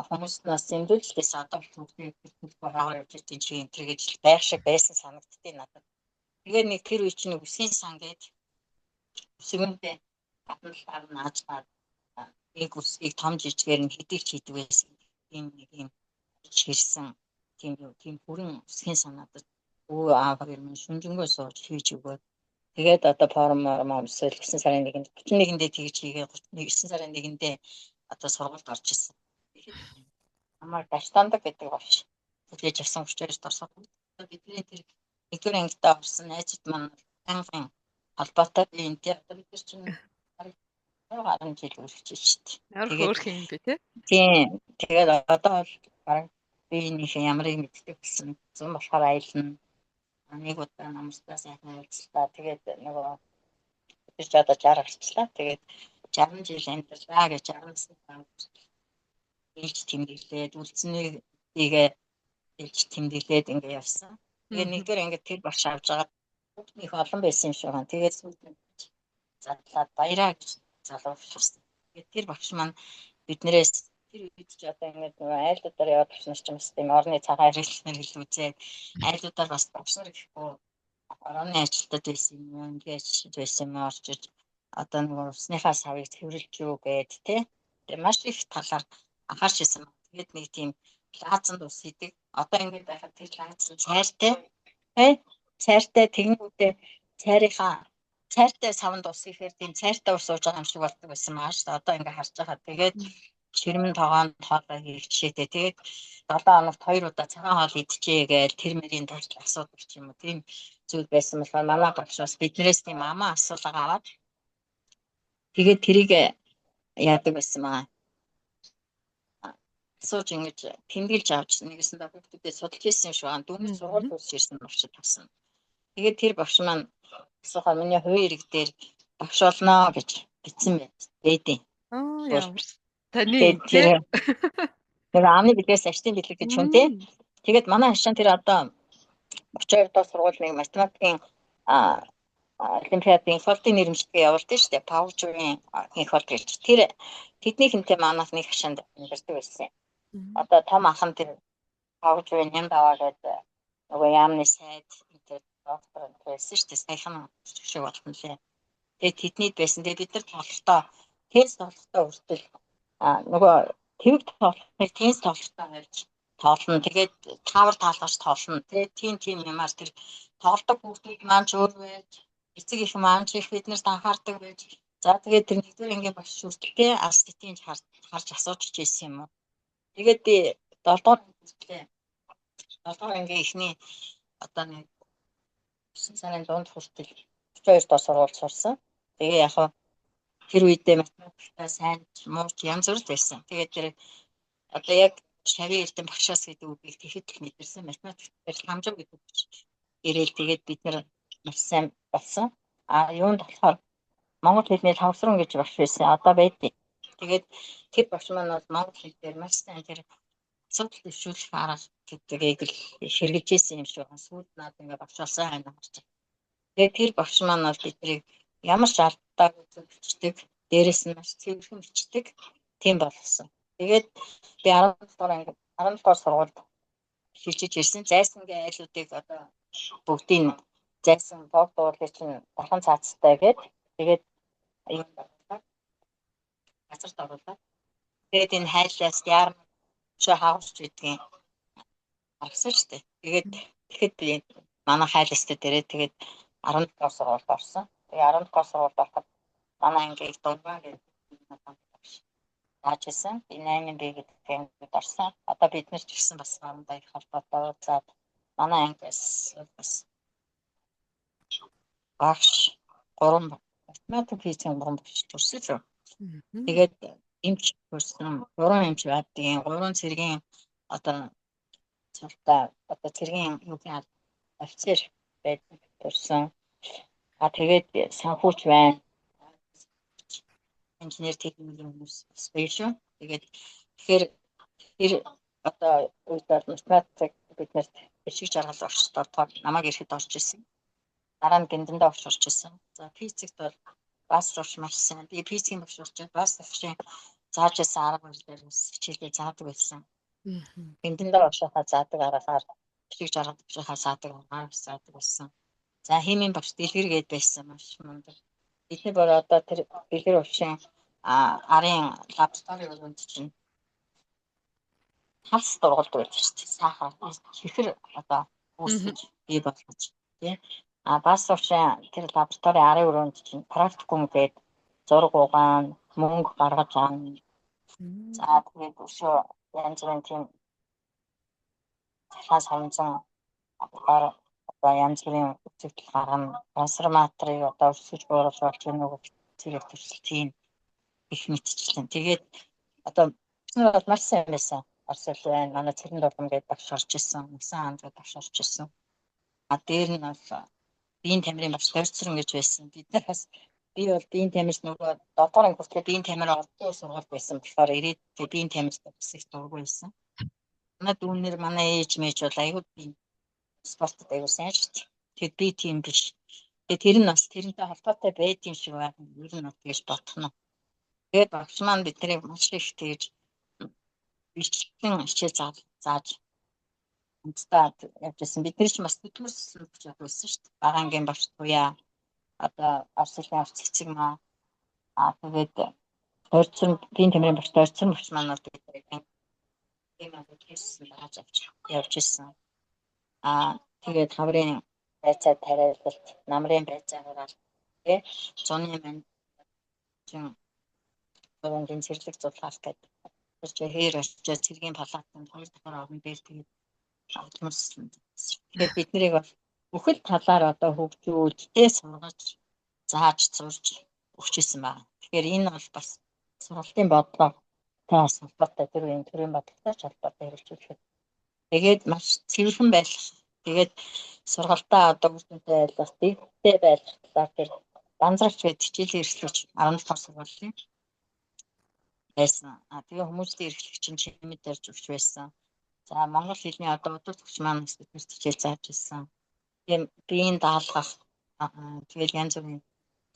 хүмүүст нас зэмлүүлжлээс одоо бүгдийг бүртгүүлэхгүй хаагаар явж байгаа чинь энэ гэж байх шиг байсан санагдтыг надад. Тэгээд нэг тэр үе чинь үсгийн сан гээд үсгэндээ гадна талаар нааж гад нэг үсгийг том жижигээр нь хэдийч хийдэг байсан. Тийм нэг юм чирсэн тийм бүрэн үсгийн сан надад өө аав юм шүнжэнгөө сууж хийж өгөөд тэгээд одоо форм өмсөл 9 сарын 1-нд 31-ндээ тэгж хийгээ 9 сарын 1-ндээ одоо сургуульд орж ирсэн. Амар даштандаг гэдэг багш. Тэгэж авсан 32 дор сургууль. Бидний тэр нэгдүгээр ангидаа орсон найзууд маань ганцхан холбоотой энэ тэр одоо бид чинь 10 жил үргэлжлэж штт. Ямар хөөрх юм бэ те? Тийм. Тэгээд одоо бол бараг би нэг ямарыг мэддэг гэсэн зүн болохоор аялна. Нэг удаа намстаа сайхан уулзлаа. Тэгээд нөгөө би ч одоо 60 гарчлаа. Тэгээд 60 жил амьдарч байгаа гэж 60-аас илж тэмдэглээд үлдсэнийг илж тэмдэглээд ингэ явсан. Тэгээд нэгдүгээр ангид тэр багш авч байгаа их олон байсан юм шиг байна. Тэгээд задлаад баяраа гэж залуурсан. Тэгээд тэр багш маань биднээс тэр үед ч одоо ингэ нөгөө айлдуудаар яваад багш нар ч юм бас тийм орны цагаан хэрэглэнээр хэл үзээд айлдуудаар бас багш нар гэхгүй орны ажилтнууд байсан юм ингэж байсан юм орж ирж одоо нөгөө усныхаа савыг цэвэрлж юу гээд тий. Тэгээд маш их талаар анхаарч ирсэн. Тэгээд нэг тийм лаазанд ус хийдэг. Одоо ингэ байхад тэр лаазан цайртай тэгэнгүүтээ цайртай савнд ус ихээр тийм цайртай ус ууж байгаа юм шиг болдог байсан маа шүү дээ. Одоо ингэ харж байгаа. Тэгээд ширмэн тогоонд хоолой хийчихээ. Тэгээд 7 хоногт 2 удаа цагаан хоол идчихээ гээл тэр мөрийн тарч асуудаг ч юм уу. Тийм зүйл байсан болохоор манай багш бас биднээс тийм амаа асуулга аваад тэгээд тэрийг яадаг байсан маа. Асууж ингэж тэмдэглэж авч нэгэсэндээ хүүхдүүдэд судалж ирсэн юм шиг байна. Дүүнээс сургууль төгсөж ирсэн багшд тасан. Тэгээд тэр багш маань асуухаар миний хувийн ирэг дээр багш болно гэж бичсэн байдیں۔ Ямар таны тэр амны билгээс аштын билэг гэж хүн тий. Тэгээд манай хашаан тэр одоо 32 дахь сургуулийн математикийн олимпиадын фолтын нэрмжлэгээ явуулдаг шүү дээ. Паужурын их бол гэж. Тэр тэднийхэнтэй манаас нэг хашаанд амьдардаг байсан. Одоо том ахын тэр паужурын юм даваа гэдэг нөгөө яамны сайд тэр доктор байсан шүү дээ. Саяхан шиг болсон лээ. Тэгээд тэднийд байсан. Тэгээд бид нар тоглолтоо тест тоглолтоо хүртэл нөгөө твэг тоглохыг тест тоглолтоо болж тоолно. Тэгээд таавар таалгаж тоолно. Тэгээд тийм юмар тэр тоглолтог хүүхдүүд маань ч өөр байж эцэг их маань ч их биднэрт анхаардаг байж. За тэгээд тэр нэгдүгээр ангийн багш хүртэлтэй аститийн харж асууж ирсэн юм уу. Тэгээд би 7 дугаар хүртлээ 7 дугаар ангийн эхний одоо нэг 9 сарын дунд хүртэл 32 дахь сургууль сурсан. Тэгээ яг тэр үедээ математикаа сайн муу янз бүр байсан. Тэгээд тэр одоо яг шавийн эрдэм багшаас гэдэг үгийг тэгэхэд их мэдэрсэн математикээр хамжиг гэдэг ирээл тэгээд бид нар маш сайн болсон. Юунд болохоор монгол хэлний тавсран гэж багш байсан. Одоо байдаг. Тэгээд тэр багш маань бол монгол хэлээр маш сайн тэр асуудал төвшүүлэх арга гэдгийг л ширгэж ирсэн юм шиг байна. Сүүлд наад ингээ багш болсон хайна харж байна. Тэгээд тэр багш маань бол биднийг ямар ч алдаагүй зөвчдөг, дээрээс нь маш цэвэрхэн бичдэг тийм болсон. Тэгээд би 17 дугаар сургуульд шилжиж ирсэн. Зайсангийн айлуудыг одоо бүгдийг зайсан бог дуурлыг чинь дахин цаацтай тэгээд юм газар дуурлаа. Тэгээд энэ хайлаас яар хавч гэдгийг авсан шүү дээ. Тэгэхэд би манай хайлстай дээрээ тэгээд 17 дугаар сургуульд орсон. Тэгээ 17 дугаар сургуульд ороход манай ангийг Дунган гэдэг таажсан. Би 8 би гэдэг ангид орсон. Одоо бид нар ч гэсэн бас мандаа их холбоотой уулзаад манай ангиас бас багш 3 математик физикийн 3 багш төрсөн шүү. Тэгээд эмч төрсөн 3 эмч байдгийн 3 цэргийн одоо цалтаа одоо цэргийн юуны офицер байдаг төрсөн. Тэгээд санхүүч байна. Инженер техникийн хүмүүс биш шүү. Тэгээд тэгэхээр одоо үйлдэл математик биднэрт бичиг жаргал орчдоор намайг ирэхэд орж исэн. Дараа нь гиндэндээ орж исэн. За физикт бол бас орч маш сайн. Би физикийн багш орчод бас багшийн зааж исэн арга барил дээр хичээлээ заадаг байсан. Гиндэндээ оршихаа заадаг аргаар бичиг жаргал бичихаа заадаг аргаар заадаг байсан. За химийн багш дэлгэргээд байсан маш мундаг. Бидний бол одоо тэр дэлгэр өвчин арын лаборатори өрөөнд чинь халс дургалд байдаг шүү дээ. Сахар хихэр одоо үүсгэж бий болгож тий. Бас өвчин тэр лаборатори арын өрөөнд чинь практикум гээд зураг угаан мөнгө гаргаж аана. За тэгээд өшөө янз бүрийн тийм цахаас хонцон одоо янз бүрийн үзэгдэл гаргана. Трансформаторыг одоо өсгөж бууруулж болж байна уу гэх зэрэг төсөлтийн их мэдчихлээ. Тэгээд одоо бол маш сайн байсан. Орсол байна. Манай цэрэн дурам гээд багш орж исэн. Нэгсэн хаан гээд багш орж исэн. Дээр нь бол биеийн тамирын багш тойрцрон гэж байсан. Бид нар бас би бол биеийн тамирч нөгөө доторын хүртэл биеийн тамир олдсон сургууль байсан. Тэгэхээр ирээд биеийн тамирт бас их дургүй байсан. Манай дүүнэр манай ээж мэж бол аюул би спортод аюул сайн шүү дээ. Тэгээд би тийм биш. Тэгээд тэр нь бас тэрнтэй холбоотой байдгийн шиг байна. Ер нь тэгж бодох нь. Тэгээд багш маань биднийг маш их тэгж бичлэн хичээл зааж хамтдаа явжсэн. Бид нар ч бас төтмөрсөн гэж бодсон шүү дээ. Бага ангийн багш туяа одоо Орсын авч цэцэг маа тэгээд тойрцсон биеийн тамирын багш тойрцсон багш маань бол биднийг тийм хийсэн яаж явж ирсэн. Тэгээд хаврын байцаа тариалалт, намрын байцаа хараалт тий зуны манд чин гин цэрлэг зулгаалт гэдэг. Тэр хээр очиж цэргийн палатанд 2 дахь орон дээр тэгээд автоматсан. Тэгээд бид нарыг бол бүхэл талаар одоо хөгжүүлж тий сургаж зааж зурж өгчээсэн байна. Тэгэхээр энэ бол бас сургалтын бодлого таас холбоотой төрийн бодлоготой ч холбоотой хэрэгжүүлэх. Тэгээд маш цэвэрхэн байх. Тэгээд сургалтаа одоо бүртэнтэй байлгах, дэгтэй байлгах талаар тэр данзрагч гэдэг хичээлийн эрхлэгч 17 дахь сургуулийн байсан. Тэгээ хүмүүсийн эрхлэгч чинь чимэд тарж өгч байсан. За монгол хэлний одоо удирдлагч маань биднэрт хичээл зааж ирсэн. Тийм биеийн даалгах тэгээд янз бүрийн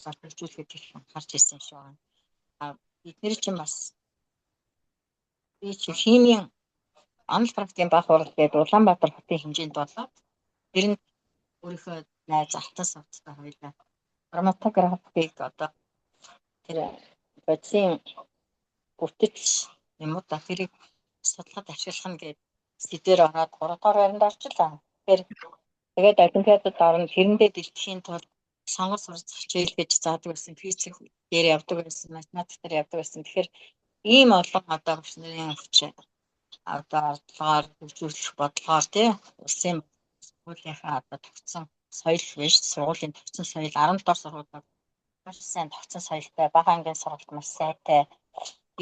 сурталчилгыг харж ирсэн шүү. Бидний чинь бас би чи химийн онл практикийн бага хурал гэдэг Улаанбаатар хотын хэмжээнд болоод тэр нь өөрийнхөө найз алтан савцтай хоёлаа хроматографик одоо тэр бодисын бүтэц юм уу та тэрийг судлахад ашиглах нь гэдэг сэдвээр ороод 3 дахь байранд орчлаа. Тэгээд олимпиадад орно тэрэндээ дэлхийн тулд сонгол сурч хичээл гэж заадаг байсан. Физик дээр явдаг байсан, математик дээр явдаг байсан. Тэгэхээр ийм олон одоо багш нарын хүч одоо ардлаар хөгжүүлэх бодлогоор тий улсын сургуулийнхаа одоо тогтсон соёл биш сургуулийн тогтсон соёл 17 дахь сургуулиуд маш сайн тогтсон соёлтой бага ангийн сургалт маш сайтай.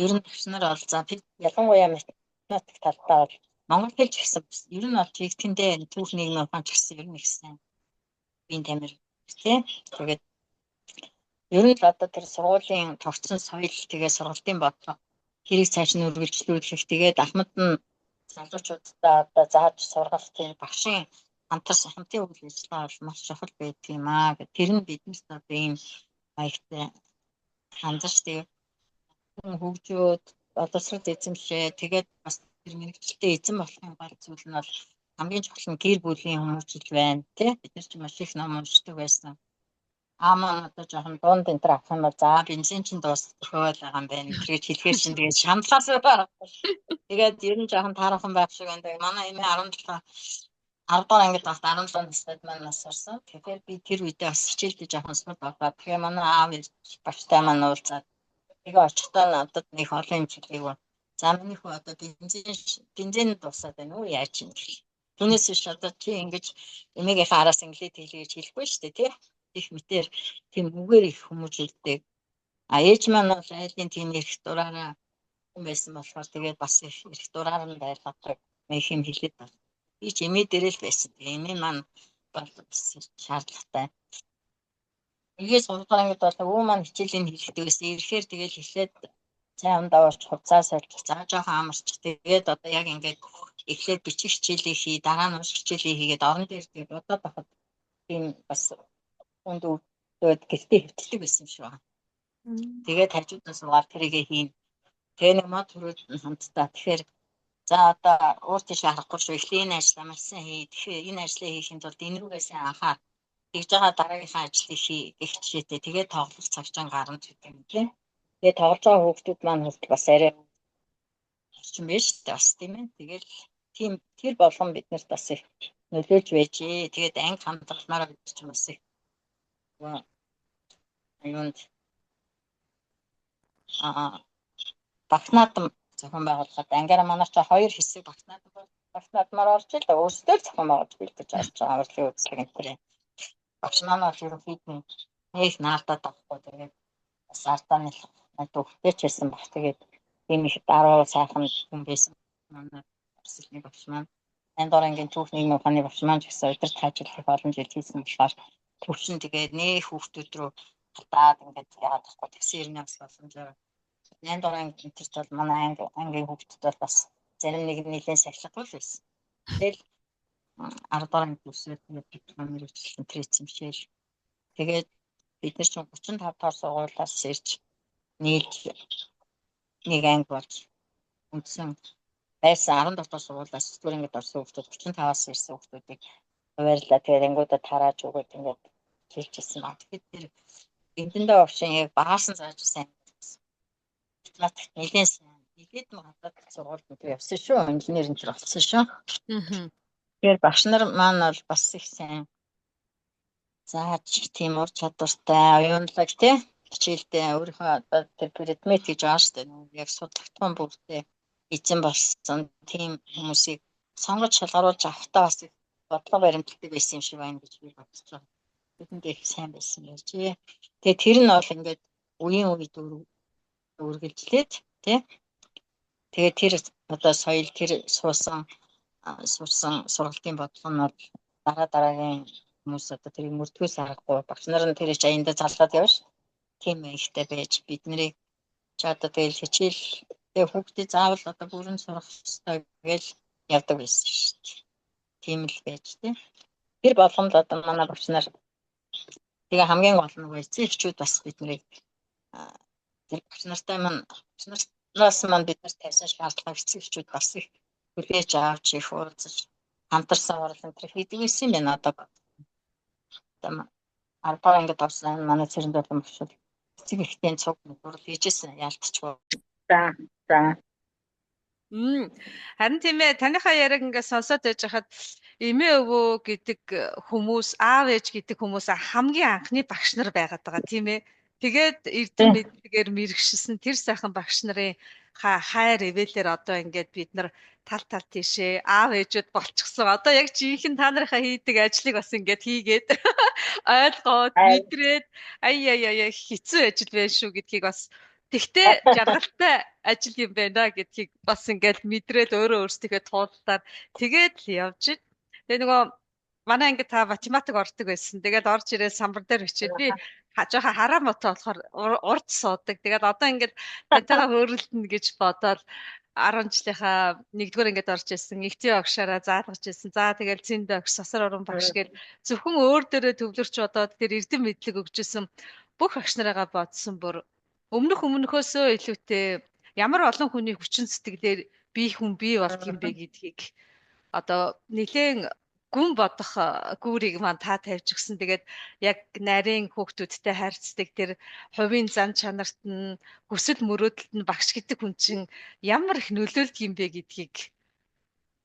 Ер нь багш нар бол за ялангуяа математик талдаа бол монгол хэлж гэсэн ер нь бол чигтгэндээ түүх нийгмийн ухаан ч гэсэн ер нь их сайн. Биеийн тамир тий тэгээд ер нь одоо тэр сургуулийн тогтсон соёл тэгээ сургалтын бодлого хэрийг цааш нь үргэлжлүүлэх тэгээд ахмад нь залуучуудаа одоо зааж сургалтын багшийн хамтын үйл ажиллагаа бол маш чухал байдаг юм аа гэх. Тэр нь биднээс одоо ийм маягтай хандаж тэгээд хөгжөөд боловсрол эзэмшээ тэгээд бас тэр мэрэгчлээ эзэн болохын гол зүйл нь бол хамгийн чухал нь гэр бүлийн хүмүүжил байна тий бид нар ч маш их ном уншдаг байсан. Маань одоо жоохон дунд энэ төр авах юм бол за бензин чинь дуусчихвал байгаа юм байна. Тэгээд хэлэхээр чинь тэгээд шаналгаас байгаа. Тэгээд ер нь жоохон таархан байх шиг байна. Манай эмээ 10 дахь ангид багт 17 настайд маань нас орсон. Тэгэхээр би тэр үедээ бас хичээлдээ жоохон сууд байгаа. Тэгээ манай аав багштай маань уулзаад тэгээ очихдоо надад нэг олон юм хэлээг. За миний хүү одоо бензин дуусаад байна уу яаж юм гэх. Түүнээс биш одоо чи ингэж эмээгийнхээ араас англид хэлье гэж хэлэхгүй шүү дээ тий. Их мэтэр тийм үгээр их хүмүүжүүлдэг. Ээж маань бол айлын тийм эрх дураараа хүн байсан болохоор тэгээд бас их эрх дураар нь байлгадаг нэг юм хэлээд байна. Би ч эмээ дээрээ л байсан. Эмээ маань бол бас шаардлагатай. Ийгээс 3 дахь ангид бол өвөө маань хичээлийн хэлдэг байсан. Ирэхээр тэгээд эхлээд цай ундаа орч хувцас сольж заа жоохон амарч тэгээд одоо яг ингээд эхлээд бичих хичээлээ хий дараа нь унших хичээлээ хийгээд орон дээр тэгээд бодоод байхад тийм бас хүнд өвдөд гэртээ хөвтөлдөг байсан юм шиг байна. Тэгээд хажуудаас угаар тэрийгээ хийн. Тэгээ нэг мод хүрээд хамтдаа тэгэхээр за одоо уус тийш харахгүй шүү. Эхлээ энэ ажлаа маш сайн хий. Тэгэхээр энэ ажлаа хийхин тулд энэ рүүгээ сайн анхаар. Тэгж байгаа дараагийнхаа ажлыг хий гэх чишээтэй. Тэгээд тоглох цагчаан гарна гэдэг юм тийм. Тэгээд тоглож байгаа хүүхдүүд маань бас арай орчин биш дээ бас тийм ээ. Тэгэл тийм тэр болгон биднэрт бас их нөлөөлж байжээ. Тэгээд анги хандлагаараа бид ч бас их аюунд багтнаадам зохион байгуулахад ангиараа манай ч 2 хэсэг багтнаадмаар орж ил өөрсдөө л зохион байгуулж бэлдэж авч байгаа урлагийн үйлчлэг энэ төрөө. Багш маань бол ерөнхийдөө нэг наалтаад авахгүй тэгээд бас ардаа нэг төвхтэй ч байсан баг. Тэгээд ийм их даруй сайхан хүн байсан. Манай өсөлтний багш маань энд орангийн түүх нийгмийн ухааны багш маань ч гэсэн удирд ажиллах олон жил хийсэн болохоор төвшин тэгээд нэг хүүхдүүд рүү хатаад ингээд яагаад гэхгүй тэгсэн ирнэ бас боломжоор 8 дугаар анги интерч бол манай ангийн хүүхдүүд бол бас зарим нэг нэлийн сахилгагүй л байсан. Тэгэл 10 дугаар анги үсээд бид мэрэгчлэн трэцэн бишээл. Тэгээд бид нар чинь 35 дахь сургуулиас ирж нийлж нэг анги болж үндсэн байсан 14 дахь сургуулиас 9 дугаар ангид орсон хүүхдүүд 35-аас ирсэн хүүхдүүдийг хуваарлаа. Тэгээд ангиудад тарааж өгөөд ингээд хэлчихсэн ба. Тэгэхээр тэр эндэндээ овшин яг багаасан зааж сайн математикт нэлээд сайн. Нэлээд магадад сургуульд би явсан шүү. Инженер энэ төр болсон шүү. Тэгэхээр багш нар маань бол бас их сайн зааж тийм ур чадвартай оюунлаг тий хичээлдээ өөрийнхөө тэр предмет гэж байгаа шүү дээ. Яг судалгатхан бүртээ эзэн болсон тийм хүмүүсийг сонгож шалгаруулж авахтаа бас бодлого баримталтай байсан юм шиг байна гэж би бодож байгаа. Бидэнд их сайн байсан байж. Тэгээ тэр нь бол ингээд үеийн үед үргэлжлээд тий. Тэгээ тэр одоо соёл тэр сурсан сургалтын бодлого нь бол дараагийн хүмүүс одоо тэр мөрдгөөс харахгүй багш нар нь тэр аяндаа залгаад явна ш. Тийм ихтэй байж биднийг ч одоо тэгэл хичээл тэгээ хүүхдээ заавал одоо бүрэн сурах хэрэгтэй гэж явдаг байсан ш. Тийм л байж тий. Тэр болгонд одоо манай багш нар тэгээ хамгийн гол нь эцэг эхчүүд бас биднийг тэр багш нартай багш нараас бид нарт тавьсан шаардлага эцэг эхчүүд бас их хүлээж авч их уулзаж хамтарсан орлон тэр хийдэг байсан юм байна одоо. Одоо 10 дахь ангид орсон манай цэрэнд болон багшууд эцэг эхтийн цуг нурал хийжсэн яалтчгүй. За. Харин тийм ээ таныхаа яриаг ингээд сонсоод байж хахад эмээ өвөө гэдэг хүмүүс аав ээж гэдэг хүмүүс хамгийн анхны багш нар байгаад байгаа тийм ээ. Тэгээд эрдэм мэдгээр мэрэгшсэн тэр сайхан багш нарын хайр ивэлэр одоо ингээд бид нар тал тийшээ аав ээжүүд болчихсон. Одоо яг жинхэнэ та нарынхаа хийдэг ажлыг бас ингээд хийгээд ойлгоод мэдрээд ая хэцүү ажил байх шүү гэдгийг бас тэгтээ жаргалтай ажил юм байна гэдгийг бас ингээд мэдрээд өөрөө өөрсдөө туулдаар тэгээд л явж байна. Тэгээ нөгөө манай ангид та математик ордог байсан. Тэгээд орж ирээд самбар дээр хичээд би жоохон хараа мотоо болохоор урд суудаг. Тэгээд одоо ингээд тантайгаа хөөрөлдөнө гэж бодоод 10 жилийнхаа 1-р ангид орж ирсэн. Игтийн огшаараа заалгаж ирсэн. За тэгээд зэндэ огш сасар уран багш гээд зөвхөн өөр дээрээ төвлөрч бодоод тэр эрдэм мэдлэг өгчсэн бүх агш нарыгаа бодсон бүр өмнөхөөсөө илүүтэй ямар олон хүний хүчин сэтгэлээр бие хүн бий болдго юм бэ гэдгийг одоо нэлээд гүн бодох гүүрийг маань та тавьж өгсөн. Тэгээд яг нарийн хүүхдүүдтэй харьцдаг тэр хувийн зан чанарт нь хүсэл мөрөөдөлд нь багш гэдэг хүн чинь ямар их нөлөөлдөг юм бэ гэдгийг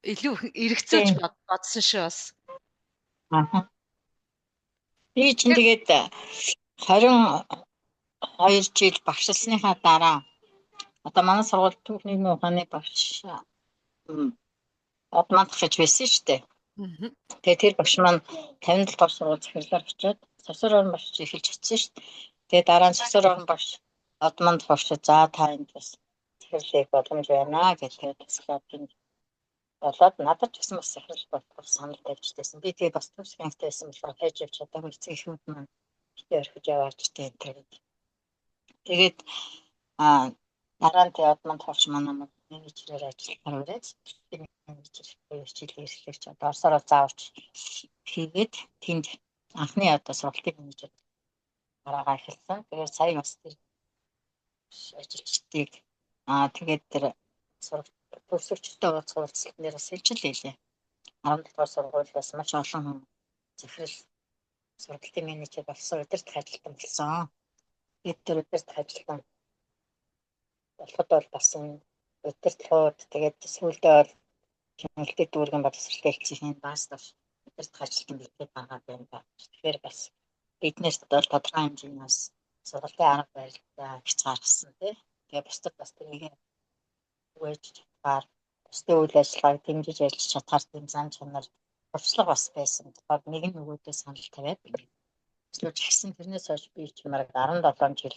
илүү эргэцүүлж бодсон шүү бас. Би чинь тэгээд 22 жил багшлсныхаа дараа одоо манай сургууль түүх нийгмийн ухааны багш одмандах гэж байсан шүү дээ. Тэгээ тэр багш маань 57 дугаар сургууль захирлаар очиод сосор орон багш эхэлж очсон шүү дээ. Тэгээ дараа нь сосор орон багш одмонд багш за та энд бас захирлыг боломж байна гэдэг тусгаад энэ болоод надад ч гэсэн бас захирал болох санал тавьжсэн. Би тэгээ бас төвс гангтайсэн болохоор хайж явж чадаагүй эцэгхүүд маань битээ орхиж яваач тийм тэгээд дараа нь тэгээ одмонд багш маань менежерээр ажиллахаар ураад менежер хичээлээ эрхлэж одоо Оросоор заавч хийгээд тэнд анхны одоо сургалтын менежер гараагаа эхэлсэн. Тэгээд сая бас тэр ажилчдыг тэгээд тэр төвсөгчтэй уулзсан нэр бас хэлж лээ. 17 дугаар сургуулиас маш олон хүн захирал сургалтын менежер болсон өдөрт ажилтан болсон. Тэр өдөрт ажилтан болоход бол бас өдөртлүүд тэгээд сүүлдээ бол хяналтын дүүргэн боловсролтой хэлцээний баас даш өдөрт ажилтан битэд байгаа юм байна. Тэгэхээр бас биднээс бол тодорхой хэмжээнээс сургалтын арга барилаа хязгаарсан тий. Тэгээ бусдад бас тэрийг үгэж чадхаар бусдын үйл ажиллагааг дэмжиж ажиллаж чадхаар тийм зан чанар туршлага бас байсан. Тэгэхээр нэг нь нөгөөдөө санал тавиад эсвэл жигсэн тэрнээс хойш би чимээр 17 жил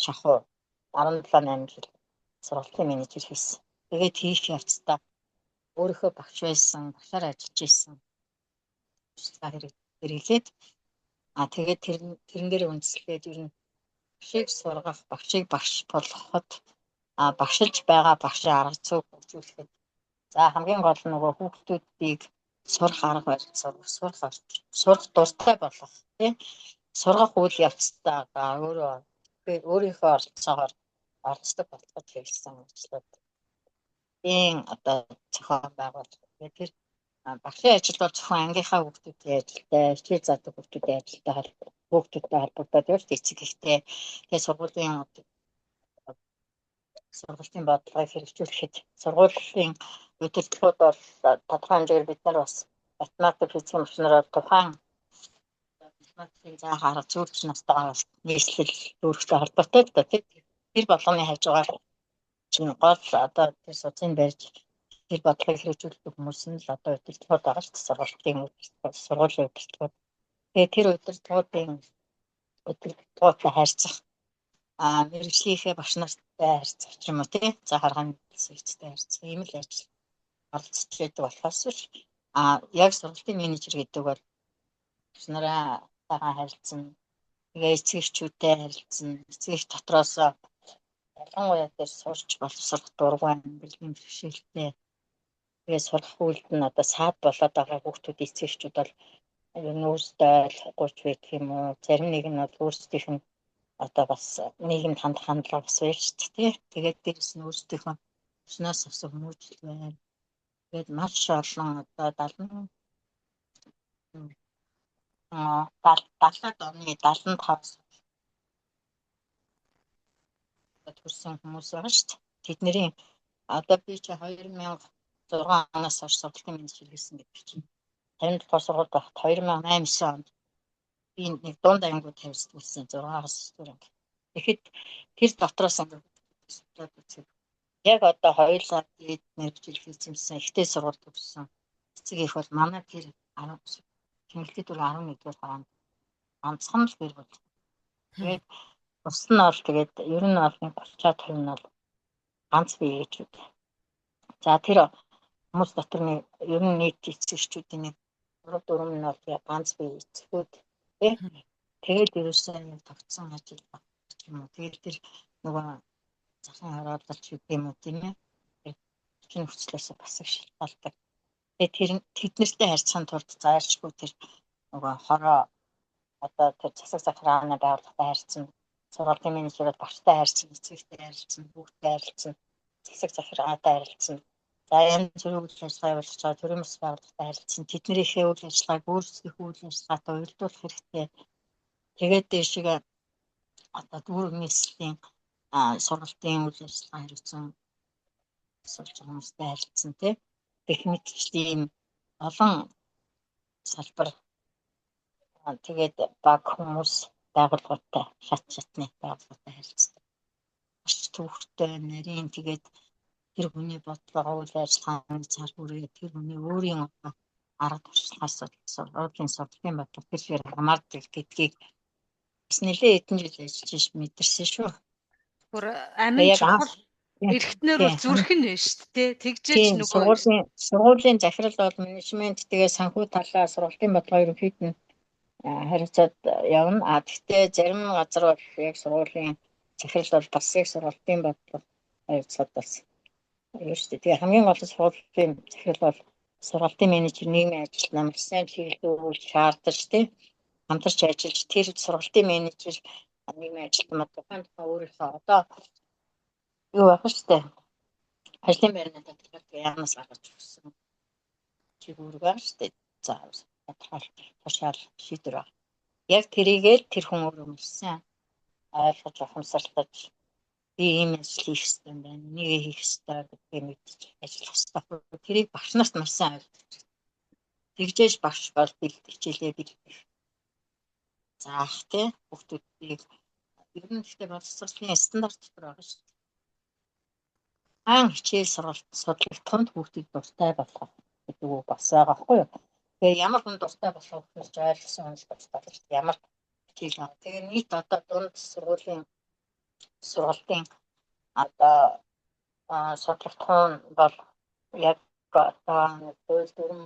шахуу 17-8 жил сургалтын менежер хийсэн. Тэгээд хийх явцдаа өөрийнхөө багш байсан, багшаар ажиллаж исэн. Хэрэглээд тэгээд тэрэн дээр үндэслээд ер нь багшийг сургах, багшийг багш болгоход багшилж байгаа багшийн арга зүйг хөгжүүлэхэд за хамгийн гол нь нөгөө хүүхдүүдийг сурах арга барил сурах дуртай болгох тийм сургах үйл явцдаа өөрийнхөө оролцоогоор оролцдог болгож хэлсэн ажлууд одоо зохион байгуулалт. Тэр багшийн ажил бол зөвхөн ангийнхаа хүүхдүүдийн ажилтай, хичээл заадаг хүүхдүүдийн ажилтай хүүхдүүдтэй холбогдоод явж эцэг ихтэй тэгээ сургуулийн бодлогыг хэрэгжүүлэхэд сургуулийн удирдлагууд бол тодорхой хэмжээгээр бид нар бас математик, физикийн багшнараар тухайн математикийн заах арга зүйч настайгаа нийслэл дүүрэгтэй холбоотой л да тийм тэр болгоны хажуугаар чинь гол одоо тэр судын барьж тэр бодлогыг хэрэгжүүлдэг хүмүүс нь л одоо удирдлагууд байгаа шүү дээ сургуулийн удирдлагууд. Тэгээ тэр удирдлагуудтай харьцах мэргэжлийнхээ багш нартай харьцах ч юм уу тий за харгааны хэсэгчтэй харьцах ийм л ажил оролцож байдаг болохоос яг сургалтын менежер гэдэг бол багш нараа харилцсан тэгээ эцэгчүүдтэй харилцсан эцэг дотроос ялангуяа дээр сурч боловсрох дургуй бэлгийн бэрхшээлтэй тэгээ сурах үйлд нь одоо саад болоод байгаа хүүхдүүд эцэгчүүд бол өөрсдөө ойлгохгүй ч гэх юм уу зарим нэг нь бол өөрсдийнх нь одоо бас нийгэмд хандах хандлага бас байж тий. Тэгээд дээрс нь өөрсдийнхөө өснөөс авсан хүмүүжил байна. Тэгээд маш олон одоо 70-аад оны 75 төрсэн хүмүүс байгаа шүү дээ. Тэдний одоо би чи 2006 оноос хойш сургалтын менежер хийсэн гэдэг чинь 57 дугаар сургуульд байхад 2008-9 онд би нэг дунд ангууд тавьсан 6-аас түрэг. Тэгэхэд тэр дотроос яг одоо хоёулаа дээд мэргэжил хийсэн ихтэй сургууль төгссөн эцэг их бол манай тэр 10 хэмнэлтэд бол 11-р хаан ганцхан л гэр бол. Тэгээд бус нь бол тэгээд ер нь бол 30-аад% нь бол ганц бие ээжүүд. За тэр хүмүүс дотор нэг ер нь нийт эцэгчүүдийн нэг 3-4 нь бол ганц бие эцэгүүд тий. Тэгээд ерөөсөө тогтсон ажил баг юм уу. Тэгээд тэр нөгөө захын хараалт гэдэг юм уу тийм ээ. Чин хүчлээс бас их шалтгаалдаг. Тэгээд тэднэртэй харьцахын тулд зайлшгүй тэр нөгөө хороо одоо тэр засаг захирааны байгууллагатай харьцсан, сургалтын менежерүүд багштай харьцсан, эцэгтэй харьцсан, хүүхдтэй харьцсан, засаг захиргаатай харьцсан. За янз бүрийн үйл ажиллагаа явуулж байгаа төрийн бас байгууллагатай харьцсан. Тэднийхээ үйл ажиллагааг өөрсдийнхөө үйл ажиллагаатай уялдуулах хэрэгтэй. Тэгээд дэшигээ одоо дүүрэг нийслэлийн сургалтын үйл ажиллагаа хэрэгжсэн сурч хүмүүстэй харилцсан тийм гэх мэтчлийн олон салбар тэгээд баг хүмүүс байгууллагатай шатны байгууллагатай харилцдаг. Маш төвхтэй нарийн тэгээд тэр хүний бодлого үйл ажиллагааны цар хүрээ тэр хүний өөрийн арга туршлагаас сургуулийн сургалтын бодлого тэр хамаардаг гэдгийг бас нэлээд хэдэн жил ажиллаж мэдэрсэн шүү. Бүр амин Яг чухал тийм, эрхтнэр бол тийм, зүрх нь байна шүү дээ. Тэгжээч тийм нөгөө сургуулийн захирал бол менежмент тэгээ санхүү талаа сургалтын бодлого ерөнхийд нь харилцаад явна. Гэхдээ зарим газар бол яг сургуулийн захирал бол бас яг сургалтын бодлого харилцаад бас юу шүү дээ. Тэгээ хамгийн гол нь сургуулийн захирал бол сургалтын менежер нийгмийн ажил намар сайн чиглүүлж шаардаж тий хамтарч ажиллаж тэр сургалтын менежер нийгмийн ажилтнууд тухайн өөрийнхөө одоо юу байх шүү дээ. Ажлын байрны татгалзалд яамаас гаргаж өгсөн чиглэл байгаа шүү дээ. За тушаал шийдвэр байна. Яг тэрийгээл тэр хүн өөрөө мэдсэн ойлгож ухамсарлаж би ийм ажил хийх ёстой юм байна. Энийг хийх ёстой гэдгийг мэдчих ажиллах ёстой. Тэрийг багш нарт маш сайн ойлгож. Тэгжээж багш бол хичээлээ бэлдэх. Заах тий хүүхдүүдийг ер нь гэхдээ боловсролын стандарт дотор байгаа шүү дээ. Хаан хичээл сургалт судлалтанд хүүхдийг дуртай болгох гэдэг үг бас байгаа байхгүй юу? Тэгээ ямар хүн дуртай болох вэ гэж ойлгосон хүн л дуртай болж ямар хичээл авах. Тэгээ нийт одоо дунд сургалтын одоо судлалтын бол яг одоо хууль дүрм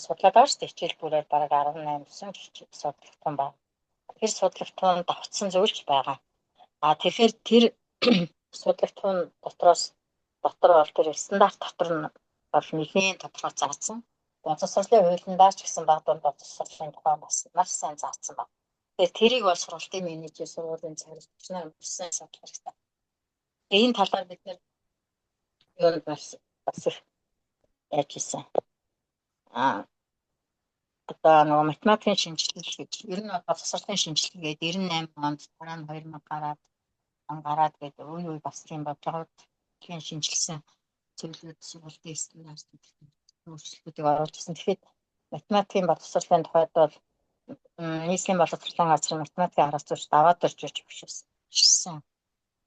судлаад байгаа шүү дээ. Хичээл бүрээр бараг 18 хичээл судлалтын байна. Тэр судлалтын давтсан зүйлч байгаа. Тэгэхээр тэр судлалтын дотор бол тэр стандарт дотор нь бол нэгэн тодорхой заасан. Боловсролын хуулиндаа ч гэсэн баг дунд боловсролын тухай бас маш сайн заасан байна. Тэгэхээр тэрийг бол сургалтын менежер, сургуулийн захирагч нар сайн судлах хэрэгтэй. Энэ талаар бид нэр юу бас их яаж хийсэн. Одоо нөгөө математикийн шинжилгээ гэж ер нь боловсролын шинжилгээ гэдэг 98 онд дараа нь 2000 гараад гэдэг үе бас тийм бодлогод шинжилсэн зүйлүүд сургалтын стандарт өөрчлөлтүүдийг оруулж ирсэн. Тэгэхээр математикийн боловсролын тухайд бол нийслэлийн боловсролын газрын математикийн арга зүйч даваад ирж өгсөн.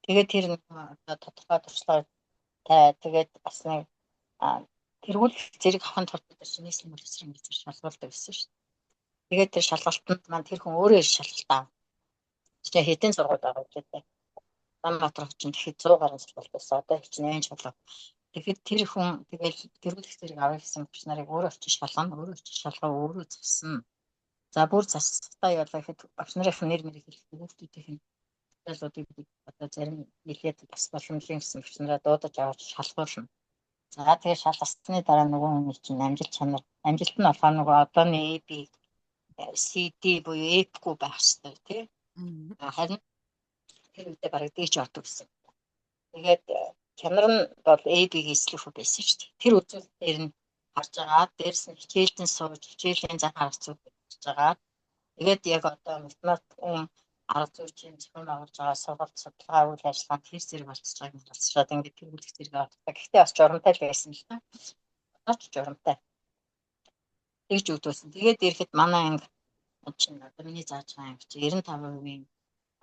Тэгээд тэр одоо тодорхой туршлагатай тэгээд бас нэг тэргүүл зэрэг авахын тулд нийслэлийн боловсролын газар шалгуулдаг гэсэн шүү дээ. Тэгээд тэр шалгалтанд маань тэр хүн өөрөө шалгалт авах. Тэгэхээр хэдийн сургууль байгаа гэдэг. Улаанбаатар хотын тэгэхэд 100 гаруй сургууль байсан. Одоо хичнээн шалгав. Тэгэхээр тэр хүн тэгэл тэргүүлэх зэрэг авах гэсэн хүч нарыг өөрөө очиж шалгана, өөрөө очиж шалгав, өөрөө засна. За бүр застай явлаа гэхэд багш нарын нэр мэрийг хэлэхэд хүүхдүүдийн хэлэлцүүдийг одоо зарим нэлээд бас боломжийн гэсэн хүч нараа дуудаж аваад шалгуулна. За тэгээ шалгасны дараа нөгөө хүний чинь амжилт нь болохоор нөгөө одооны AB CD буюу F-гүй байх хэрэгтэй тий. Харин тэр үедээ бараг дийж ордог гэсэн. Тэгээд чанар нь бол AB-г эслэх үү байсан шүү дээ. Тэр үзүүл дээр нь харж байгаа. Дээрс нь хичээлдэн сууж, хичээлийн зан харж байгаа. Тэгээд яг одоо математикийн арга зүйчийн зөвхөн байгуулж байгаа сургалт судалгаа үйл ажиллагаанд тэр зэрэг болцож байгааг нь болцоод ингээд тэргүүлэх зэрэг авдаг. Гэхдээ бас журамтай л байсан л та. Одоо ч журамтай. Тэгж өгдөөсөн. Тэгээд ирэхэд манай анги чинь одоо миний зааж байгаа анги чи 95%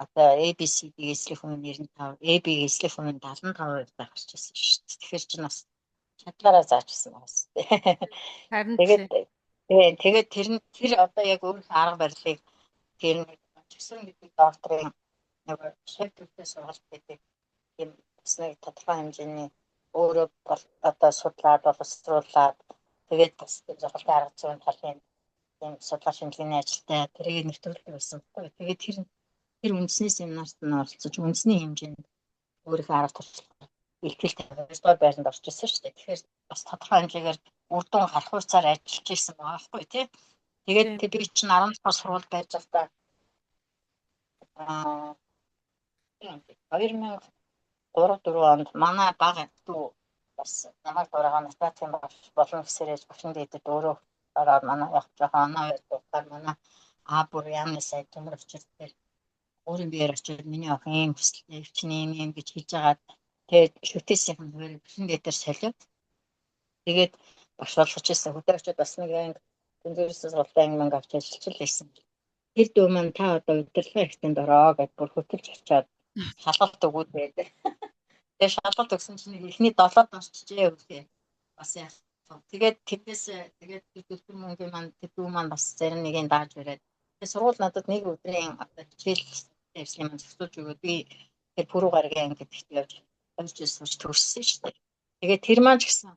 одоо ABCD-г эслэх хүн 95, AB-г эслэх хүн 75% гарч ирсэн шүү дээ. Тэгэхээр чинь бас чадлаараа заажсан байна. харин тэгээд тэр одоо яг өөрийнхөө арга барилыг тэр нэг чигсрэн гэдэг докторын нэг шийдвэртэй сургалт гэдэг юм бас нэг тодорхой хэмжээний өөрөө одоо судлаад боловсруулаад тэгээд бас зохиолын арга зүйн талын юм судлаа шинжилгээний ажилтай тэрийг нэвтрүүлдэг байсан. Тэгээд тэр үндэсний семинарт нь оролцож үндэсний хэмжээнд өөрийнхөө арга туршлага илтгэл тавьж байранд орж ирсэн шүү дээ. Тэгэхээр бас тодорхой хэмжээгээр үр дүн гарах хуйцаар ажиллаж ирсэн байгаа байхгүй тий. Тэгээд би чинь 10 дахь сургууль байж байхдаа 2003-4 онд манай бага дүү бас намайг дураагаа математикийн болон гэсээрээ багшин дээдэд өөрөө ороод манай явах жоохон оноо байдлаар манай бүр яамны сайд төмөр очирдээ өөрийн биеэр очиод миний охин ийм хүсэлтэй өвчний юм гэж хэлж байгаа. Тэгээд шүтээсийн хэмжээр багшин дээдээр солиод тэгээд багш болгож ирсэн. Хөдөө очиод бас нэг тэнцвэрээс сургалтын анги авч ажиллаж байсан. Тэр дүү маань та одоо удирдлага ихтэнд ороо гэж бүр хөтөлж очиад шалгалт өгөөд байдаг. Тэгээ шалгалт өгсөн чинь эхний 7 дорчжээ үгүй. Бас яах Тэгээд тэднээс тэгээд төлбөр мөнгө маань дүү маань бас зарим нэгийг дааж бариад. Тэгээд сургууль надад нэг өдрийн одоо хичээл явсан юм зөвсөж өгөөд би тэр пүрэв гаргийн ангид явж 2 жил сурч төгссөн шүү дээ. Тэгээд тэр маань ч гэсэн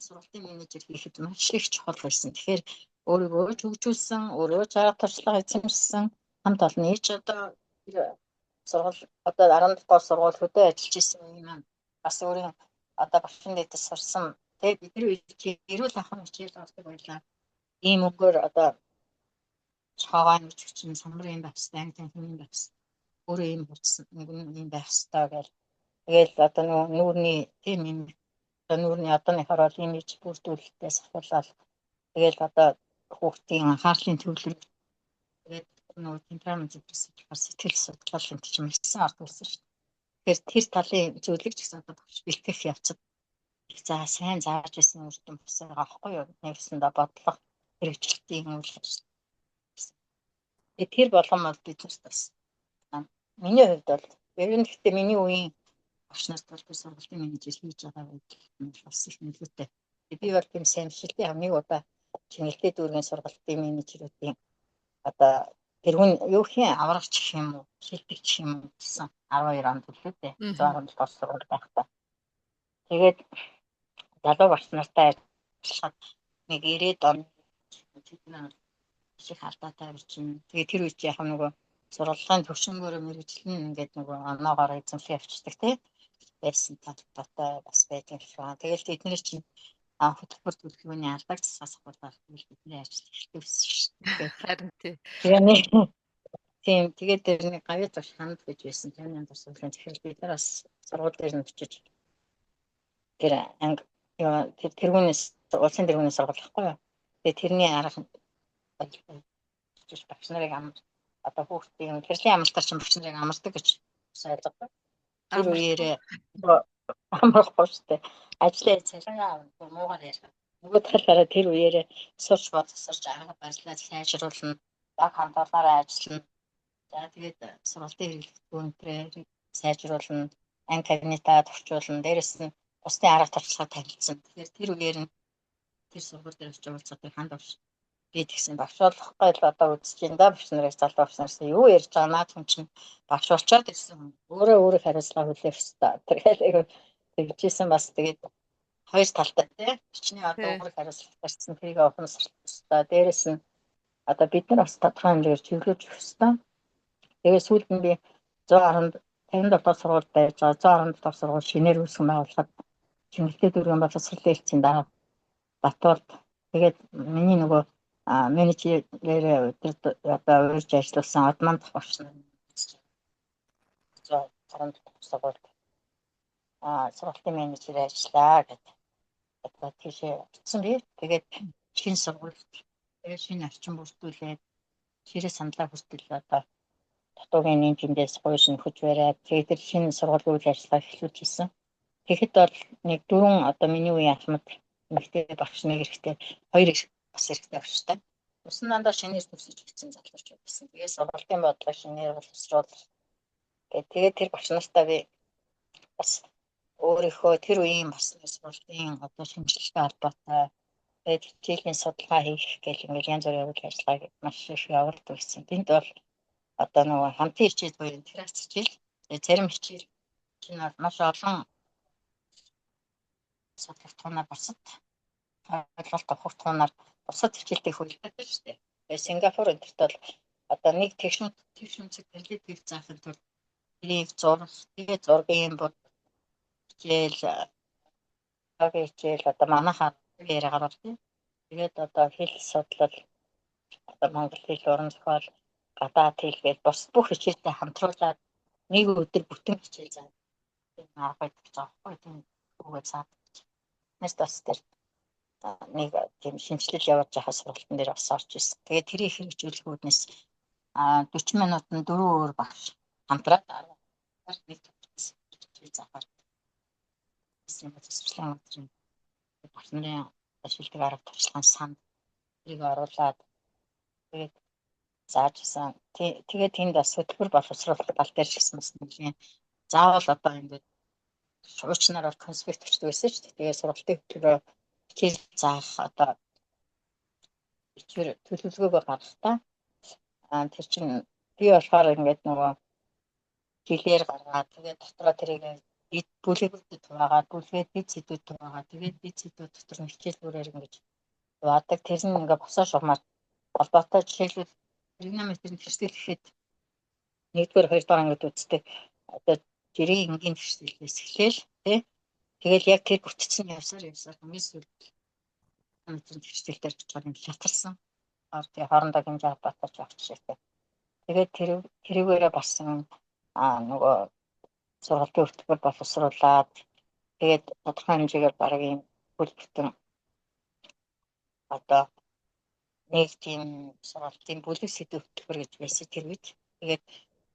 сургуулийн менежер хийхэд маш их чухал байсан. Тэгэхээр өөрийгөө хөгжүүлсэн, өөрөө чарга туршлага эзэмшсэн, хамт олон ээж одоо сургууль одоо 12 дугаар сургууль хөдөө ажиллаж исэн юм маань бас өөрийн одоо багшин дэдэс сурсан. Тэгээд бидний үед эрүүл ахуйн хичээл авдаг байлаа. Ийм мөнгөөр одоо цаагаан үчигчин самбар юм байх хэвээр англи юм байх хэвээр өөрөө юм болсон юм байх хэвээр гэл. Тэгэл одоо нүүрний тийм юм нүүрний одооны хорол имиж бүрдүүлэлтээс ахуулаад тэгэл одоо хүүхдийн анхаарлын төвлөрөг тэгээд нөгөө темперамент зэрэгс сэтгэл судлал энэ ч юм ихсэн ард болсон шүү дээ. Тэгэхээр тэр талын зөвлөгч гэсэн одоо багш бэлтгэх явцад за сайн зааж исэн үр дүн бас байгаа аахгүй юу? Нэгсэндээ бодлого хэрэгжилтийн үйл ажиллагаа. Тэр болгон бол биднэрт бас миний хувьд бол ер нь гэхдээ миний үеийн багш нарт бол би сургуулийн менежер хийж байгаа үед бас их нөлөөтэй. Би бол тийм санамжилтын хамгийн удаа Чингэлтэй дүүргийн сургуулийн менежерүүдийн одоо тэрүүн юу хийн аврагч гэх юм уу, шилдэг гэх юм уу гэсэн 12 онд үлдээ. 117 бос сургууль байхдаа. Тэгээд залуу багш нартай ажиллахад нэг 90-ад он их алдаатай ирчин. Тэгээд тэр үед яг нөгөө сургуулийн төвшнгөөр мэрэгчлэн ингээд нөгөө оноогоор эзэмшиж явчихдаг тий байсан талтай бас байдаг шүү. Тэгэл эдгээр чинь хөтөлбөр төлөвлөгөөний албаг засгаас ахуулаад бидний ажил эхэлдэг байсан шүү. Харин тий. Тийм тэгээд тэр нэг гавьяа зурш ханд гэж байсан. Таны янз сургуулийн захирал бид нар бас сургууль дээр нь очиж тэр анги тэр тэргүүнээс улсын тэргүүнээс сургууль ахгүй юу. Тэгээд тэрний арга багш нарыг одоо хүүхдийн хэрэглийн амралтаар чинь багш нарыг амардаг гэж ойлгодог. Тэр үеэрээ амрахгүй шүү дээ. Ажлаа цалингаа муугаар ярьдаг. Нөгөө талаараа тэр үеэрээ сурч бодсорч арга барилаа сайжруулна, баг хамтаалаараа ажиллана. За тэгээд сургалтын хэрэглэгдэхүүнээ сайжруулна, анги кабинетаа төвчүүлнэ, дээрэс нь бусдын арга туршлага танилцсан. Тэгэхээр тэр үеэр нь тэр сургууль дээр очиж уулзах ханд авш. Би тэгсэн багш болохгүй л одоо үзэж ин да багш нарыг залуу багш нараас юу ярьж байгаа наад хүн чинь багш болчоод ирсэн. Өөрөө хариуцлага хүлээх ёстой. Тэгэхээр тэгжсэн бас тэгээд хоёр талтай тий. Бичний одоо өөрөө хариуцлага тарьсан тэрийг ухамсарлах ёстой. Дээрэс нь одоо бид нар бас тодорхой хэмжээгээр чиглүүлж өгөх ёстой. Тэгээд сүүлд нь би 157 дахь сургууль байж байгаа. 117 дахь сургууль шинээр үүсгэн байгуулахад Чингэлтэй дүүргийн боловсролын хэлтсийн дараа Батболд тэгээд миний нөгөө менежерээр одоо урьж ажилласан Одман дахь багш нар 130 сургуульд сургуулийн менежер ажиллаа гэдэг. Одоо тийшээ очсон би. Тэгээд шинэ сургуульд тэгээд шинэ орчин бүрдүүлээд ширээ сандлаа хүртэл одоо дутуугийн нийгэмдээс гойж нөхөж бариад тэгээд тэр шинэ сургуулийн үйл ажиллагаа эхлүүлж ирсэн. Тэгэхэд бол нэг 4 одоо миний үеийн ахмад нэгтэй багш нэг хэрэгтэй 2 бас хэрэгтэй багштай. Усан дандаа шинээр төвсөж бичсэн залууч байсан. Тэгээд сургуулийн бодлого шинээр боловсруулах. Тэгээд тэр багш нартай би бас өөрийнхөө тэр үеийн бас сургуулийн одоо шинжилгээтэй холбоотой тэгээд хичээлийн судалгаа хийх гэх юм янз бүрийн үйл ажиллагааг маш их явуулдаг байсан. Тэнд бол одоо нөгөө хамтын хичээл буюу интеграц хичээл зарим хичээл чинь маш олон судалгаатунаар бусад ойлголт авах тунаар бусад хичээлтэй хөлбөдөг шүү дээ. Тэгээд Сингапур энтерт бол одоо нэг техникцэг талид хийх заахын тулд тэрийг зурах, тэгээд зургийн бод хичээл одоо манайхаа яриагаар бол тийм. Тэгээд одоо хэл судлал одоо монгол хэл уран зохиол гадаад хэл гээд бус бүх хичээлтэй хамтруулаад нэг өдөр бүтэн хичээл заа. Тийм арга байдаг зоохгүй тийм үгээ цаад. Нэс бас тэр нэг тийм шинжилэл явуулж байгаа сургалтын дээр бас орж ирсэн. Тэгээд тэрийг хэрэгжүүлэхүүднээс 40 минутанд 4 өөр багш хамтраад нэг хичээл заахаар юм боловсролын өдрийн багш нарын ашигладаг арга туршлагын санд тэрийг оруулаад тэгээд заажсан. Тэгээд тэнд бас хөтөлбөр боловсруулах тал дээр шигсэн бас нэлийн заавал одоо ингээд шуучнаар бол конспект өчтдөг байсан шүү дээ. Тэгээд сургалтын хөтөлбөрөөр хичээл заах одоо төлөвлөгөөгөө гаргахтаа тэр чинь би болохоор ингээд нөгөө жилээр гаргаад тэгээд дотроо тэрийг бүлээгүүдэд хуваагаад бүлгээд дэд сэдвүүд хуваагаад тэгээд дэд сэдвүүд дотор нь хичээлүүрээр ингэж хуваадаг. Тэр нь ингээд босоо шугамаар холбоотой жишээлбэл тригонометрийн хэсэг гэхэд 1-р 2-р ангид үздэг одоо жирийн энгийн хэсгээс эхлээл тий. Тэгэл яг тэр бүтцэн явсаар хамгийн сүүлд тригонометрийн хэсэг дээр чичгээр нь шатарсан. Тэгээ хоорондоо хэмжээ баталж авч шээ. Тэгээд тэрүүгээрээ бас нөгөө сургалтын хөтөлбөр боловсруулаад тэгээд тодорхой хэмжээгээр багийн бүл бүтэн одоо нэг тийм сургалтын бүлэг сэдв хөтөлбөр гэж байсан тэр үед. Тэгээд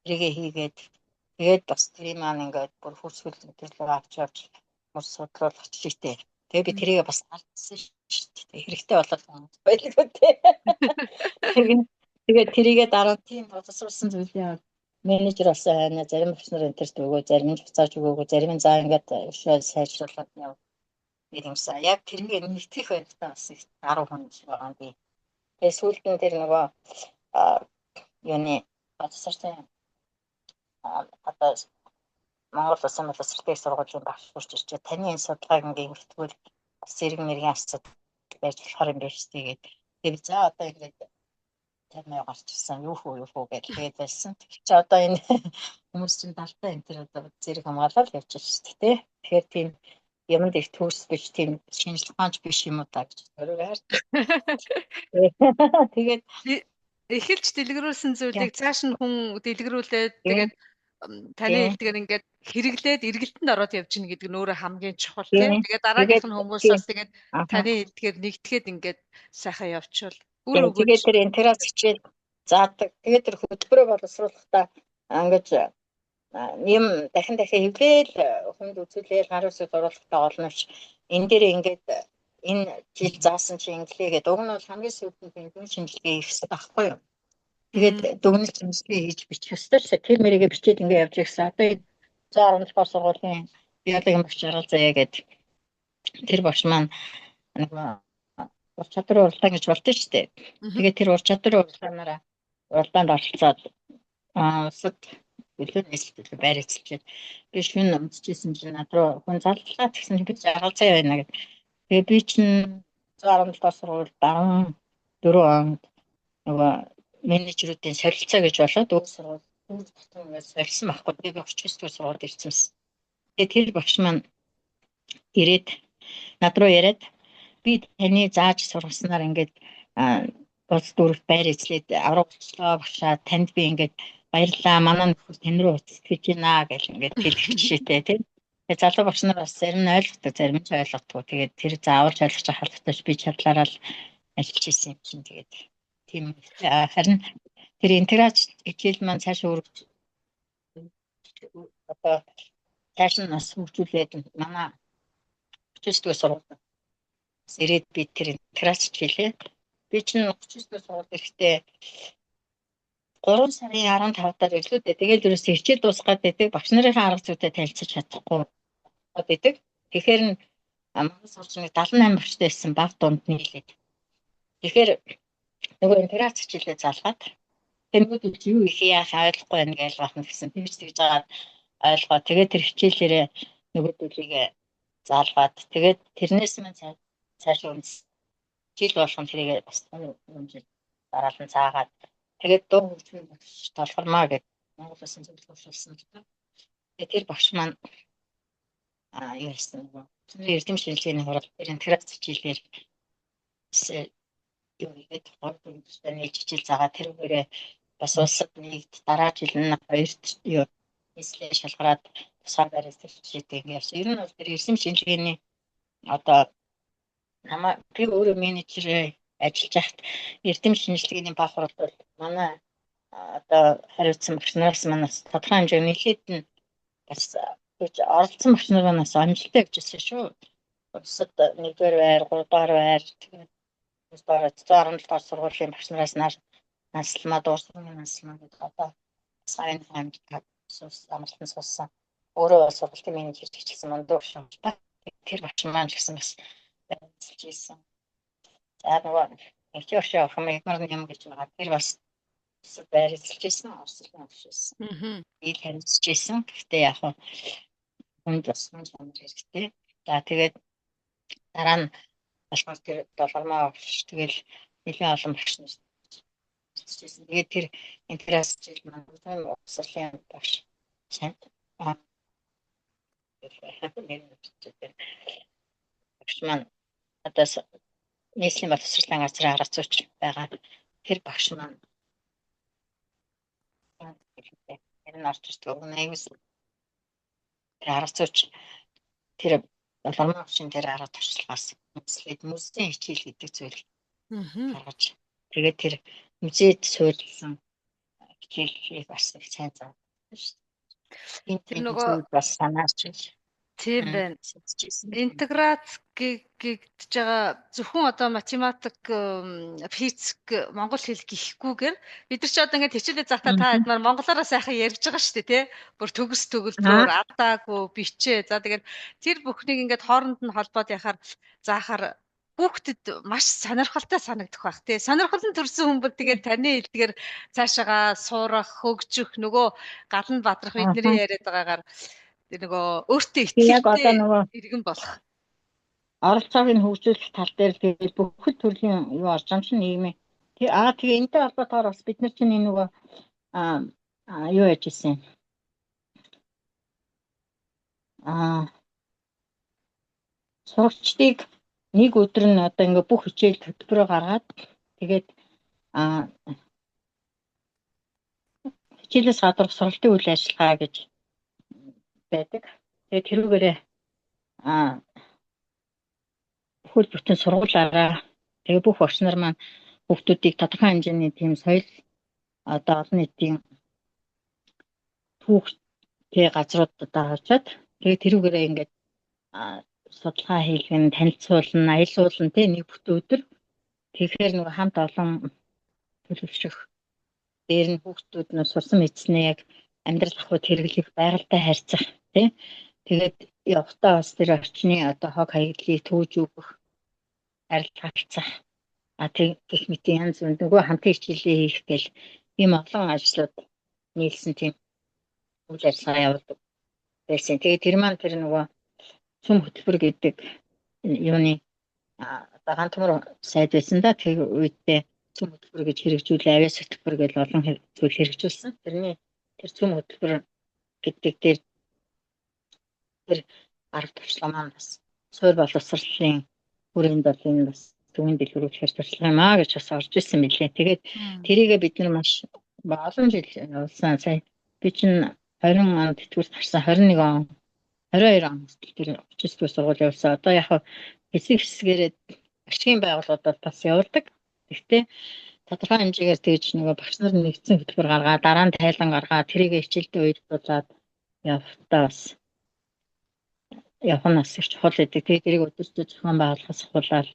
тэрийгэ хийгээд тэгээд бас тэрийг маань ингээд бүр хурцгүй мэдлэг авч явж хүмүүс судлуулах чийтэй. Тэгээд би тэрийгэ бас алдсан шүү дээ. Хэрэгтэй болоод байлгүй тий. Тэгээд тэрийгэ дараа тийм боловсруулсан зүйлээ менежер болсон хайна зарим багш нар энэ төрт өгөө зарим нь буцааж өгөөгөө зарим нь заа ингээд сайжруулаад яв. Ирэмсэн. Яг тэрийг нэгтгэх байдлаа бас 10 хүн байгаа юм би. Тэгээ сүүлд нь тэр нөгөө юуны боловсролын одоо Монгол Улсын боловсролын сургуулийн багш хүрч ирчээ. Таны энэ судалгааг ингээд хэвтгүүл бас зэрэг мэргийн асуудал байж болохоор юм биш тэгээд тэр за одоо ингээд тэмээ гарч ирсэн юу хөө гэдэг байсан. Чи одоо энэ хүмүүс чинь далтаа энэ тэр одоо зэрэг хамгаалал явж байгаа шүү дээ тий. Тэгэхээр тийм юмд их төгс биш тийм шинжлэх ухаанч биш юм уу та гэж өөрөөр тэгээд эхэлж дэлгэрүүлсэн зүйлийг цааш нь хүн дэлгэрүүлээд тэгээд таны хэлдгээр ингээд хэрэглээд эргэлтэнд ороод явж гин гэдэг нь өөрөө хамгийн чухал тийм. Тэгээд дараагийнх нь хүмүүс бас тэгээд таны хэлдгээр нэгтгэхэд ингээд сайхан явуучвал үр өгөөж. Тэгээд тэр интерес хичээл заадаг. Тэгээд тэр хөтөлбөрөө боловсруулахдаа ингэж юм дахин хэвлээл хүнд үзүүлээл гар үсэг оруулахтаа олноч энэ дээр ингээд энэ жил заасан чи инглээ гэдэг. Уг нь бол хамгийн сүүлд нь шинжилгээ хийх байхгүй юу? Тэгээд дүгнэлт шинжилгээ хийж бичих ёстой ч тэр мэрийгэ бичээд ингээд явж ирсэн. Одоо 117 сургуулийн биологийн багш жаргал заяа гэдэг тэр багш маань нөгөө ур чадварын уралдаан гэж болтой шүү дээ. Тэгээд тэр ур чадварын уралдаанаараа уралдаанд оролцоод улсад билүү нийслэл байр эзэлчихэд би шүн өмсөжсэн чинь над руу хүн заллаа гэсэн би жаргал заяа байна гэдэг. Тэгээд би чинь 117 сургууль 14 онд нөгөө менежерүүдийн солилцоо гэж болоод өг сургууль бүгд солилцсон байхгүй. Би 39 дугаар сургуульд ирсэнсэн. Тэгээд тэр багш маань ирээд над руу яриад би таны зааж сургаснаар ингээд улс дүүрэгт байр эзлээд аврагчлаа багшаа танд би ингээд баярлаа манай нөхөр тань руу уцтгэж байна гэж ингээд хэлчих жишээтэй тийм. Тэгээд залуу багш нар бас зарим нь ойлгодог, зарим нь ойлгохгүй. Тэгээд тэр зааварч ойлгож халттай би чадлаараа л ажиллаж ирсэн юм чинь тэгээд тийм харин тэр интеграц хичээл маань цаашаа өргөж одоо цааш нь бас хөгжүүлээд манай 39 дугаар сургууль ирээд би тэр интеграц хичээлээ би чинь 39 дугаар сургууль ирэхдээ 3 сарын 15 дараа ирлээ. Тэгээд ерөөсөө хичээл дуусгаад байдаг багш нарын арга зүйтэй танилцаж чадахгүй байдаг. Тэгэхээр Монгол сурчныг 78 багштай байсан баг дунд нийлээд. Тэгэхээр нөгөө интеграц хичээлээ залгаад тэмүүд юу их яах ойлгохгүй байна гэж байна гэсэн. Тэгж жагаад ойлгоо. Тэгээд тэр хичээлээрээ нөгөөдөлийг заалгаад тэгээд тэрнээс мань цаашаа жил болгон тэрийг бас хэмжээ дараалан цаагаад тэгээд дуу хөгжмийн багш толгормаа гэдэг Монгол Улсын зөвлөлтөөрсөн гэдэг. Тэгээд тэр багш маань юу гэсэн нөгөө эрдэм шинжилгээний хурал тэр интеграц хичээлээр юу гэдэг гол нэг хичээл заагаа тэрүүгээрээ бас улсад нэгд дараа жил нь 2-т юу нийслэл шалгараад тусгай байраас төсчихдээ ингэсэн. Ер нь бол тэр эрдэм шинжилгээний одоо намаа би өөрөө менежер ажиллаж байхад эрдэм шинжилгээний баг хуралд бол манай одоо хариуцсан багш нараас манаас тодорхой хэмжээний нэлээд нь бас оролцсон багш нараас амжилттай явжсэн шүү. Улсад 1-р байр, 3-р байр тэгээд 117 дугаар сургуулийн багш нараас наслмаа дуурсан наслмаа гэдэг одоо сайн хэмжээ амралтан суусан. Өөрөө бол сургуулийн менежер хийчихсэн мундаг шимж ба. Тэр багш маань ч гэсэн бас Ажиллаж ийсэн. За нөгөө инженерч охин юм гэж байгаа. Тэр бас байрлаж ийсэн, орсолон авчихсан. Ил харилцаж ийсэн. Гэхдээ яг хүнд бас мань амар хэрэгтэй. За тэгээд дараа нь болохоор тэр долгормоо авч тэгэл нэлээд олон багш нар хийсэн. Тэгээд тэр интерес жил маань уусралын багш сайн багш маань одоо нийслэлийн боловсролын газрын харацууч байгаа. Тэр багш маань тэр нь орж ирдэг аюус тэр харацууч тэр долгормоо авчин тэр арга туршлагаас нийслэлд музейн хичээл гэдэг зүйл гаргаж тэгээд тэр музейд суурилсан хичээлийг бас их сайн зав шүү дээ. Тэр нөгөө бас санаарч байна. Тийм байна. Интеграц гэж байгаа зөвхөн одоо математик, физик, монгол хэл гэхгүйгээр бид нар ч одоо ингээд хичээлээ заахтаа та хэдмаар монголоороо сайхан ярьж байгаа шүү дээ, тий? Бүр төгс төгөлдрөөр алдаагүй бичээ. За тэгээд тэр бүхнийг ингээд хооронд нь холбоод заахаар хүүхдэд маш сонирхолтой санагдах байх тий. Сонирхолтой төрсэн хүн бол тэгээд таны хэлдгээр цаашаага сурах, хөгжих, нөгөө гал нь бадрах бидний яриад байгаагаар нөгөө өөртөө итгэлтэй иргэн болох. Оролцоог нь хөгжүүлэх тал дээр тэгээд бүхэл төрлийн юу орж байгаа юм чинь нийгмийн. Тэгээ энэтэй холбоотойгоор бас бид нар чинь нөгөө юу яж ирсэн. Сурагчдыг нэг өдөр нь одоо ингээ бүх хичээл хөтөлбөрөөр гаргаад тэгээд хичээлээс гадуур сургалтын үйл ажиллагаа гэж байдаг. Тэгээд тэрүүгээрээ бүхэл бүтэн сургуулаараа тэгээ бүх багш нар маань хүүхдүүдийг тодорхой хэмжээний тийм соёл одоо олон нийтийн түүхтэй газруудад авчаад тэгээ тэрүүгээрээ ингээд судалгаа хийлгэн, танилцуулна, аялуулна тий нэг бүтэн өдөр. Тэгэхээр нөгөө хамт олон төлөвшөх дээр нь хүүхдүүд нь сурсан мэдснээ яг амьдрал ахуйд хэрэглэх, байгальтай харьцах тий. Тэгээд явтаа бас тэр орчны одоо хог хаягдлыг төөж өгөх, арилгацах гэх мэт янз бүр нөгөө хамтын хичээлээ хийх гэл ийм олон ажлууд нийлсэн тийм үйл ажиллагаа явуулдаг байсан. Тэгээд тэр маань тэр нөгөө цөм хөтөлбөр гэдэг юуны одоо хантмар сайд байсан да. Тэр үедээ цөм хөтөлбөр гэж хэрэгжүүлээ, авиас хөтөлбөр гэж олон зүйл хэрэгжүүлсэн. Тэрний тэр цөм хөтөлбөр гэдэг дээр тэр арга туршлага маань бас суурь боловсролын хүрээнд бол энэ бас төвийн дэлгэрүүлэхээр туршлага юм аа гэж бас орж ирсэн мэлээ. Тэгээд тэрийгээ бид нар маш олон жил явуулсан. Сая би чинь 20 онд тэтгэврт гарсан 21 он 22 он тэр очиж сургууль явуулсан. Одоо яг хэсгээрээ ашигын байгууллагууд бас явуулдаг. Гэхдээ тодорхой хэмжээгээр тэгж нөгөө багш нар нэгдсэн хөтөлбөр гаргаад дараа нь тайлан гаргаад тэрийг хичээлдээ уйлдуулаад явахтаа бас явах нь бас их чухал гэдэг. Тэгээд тэрийг өдөртөө зохион байгуулахаас хулаад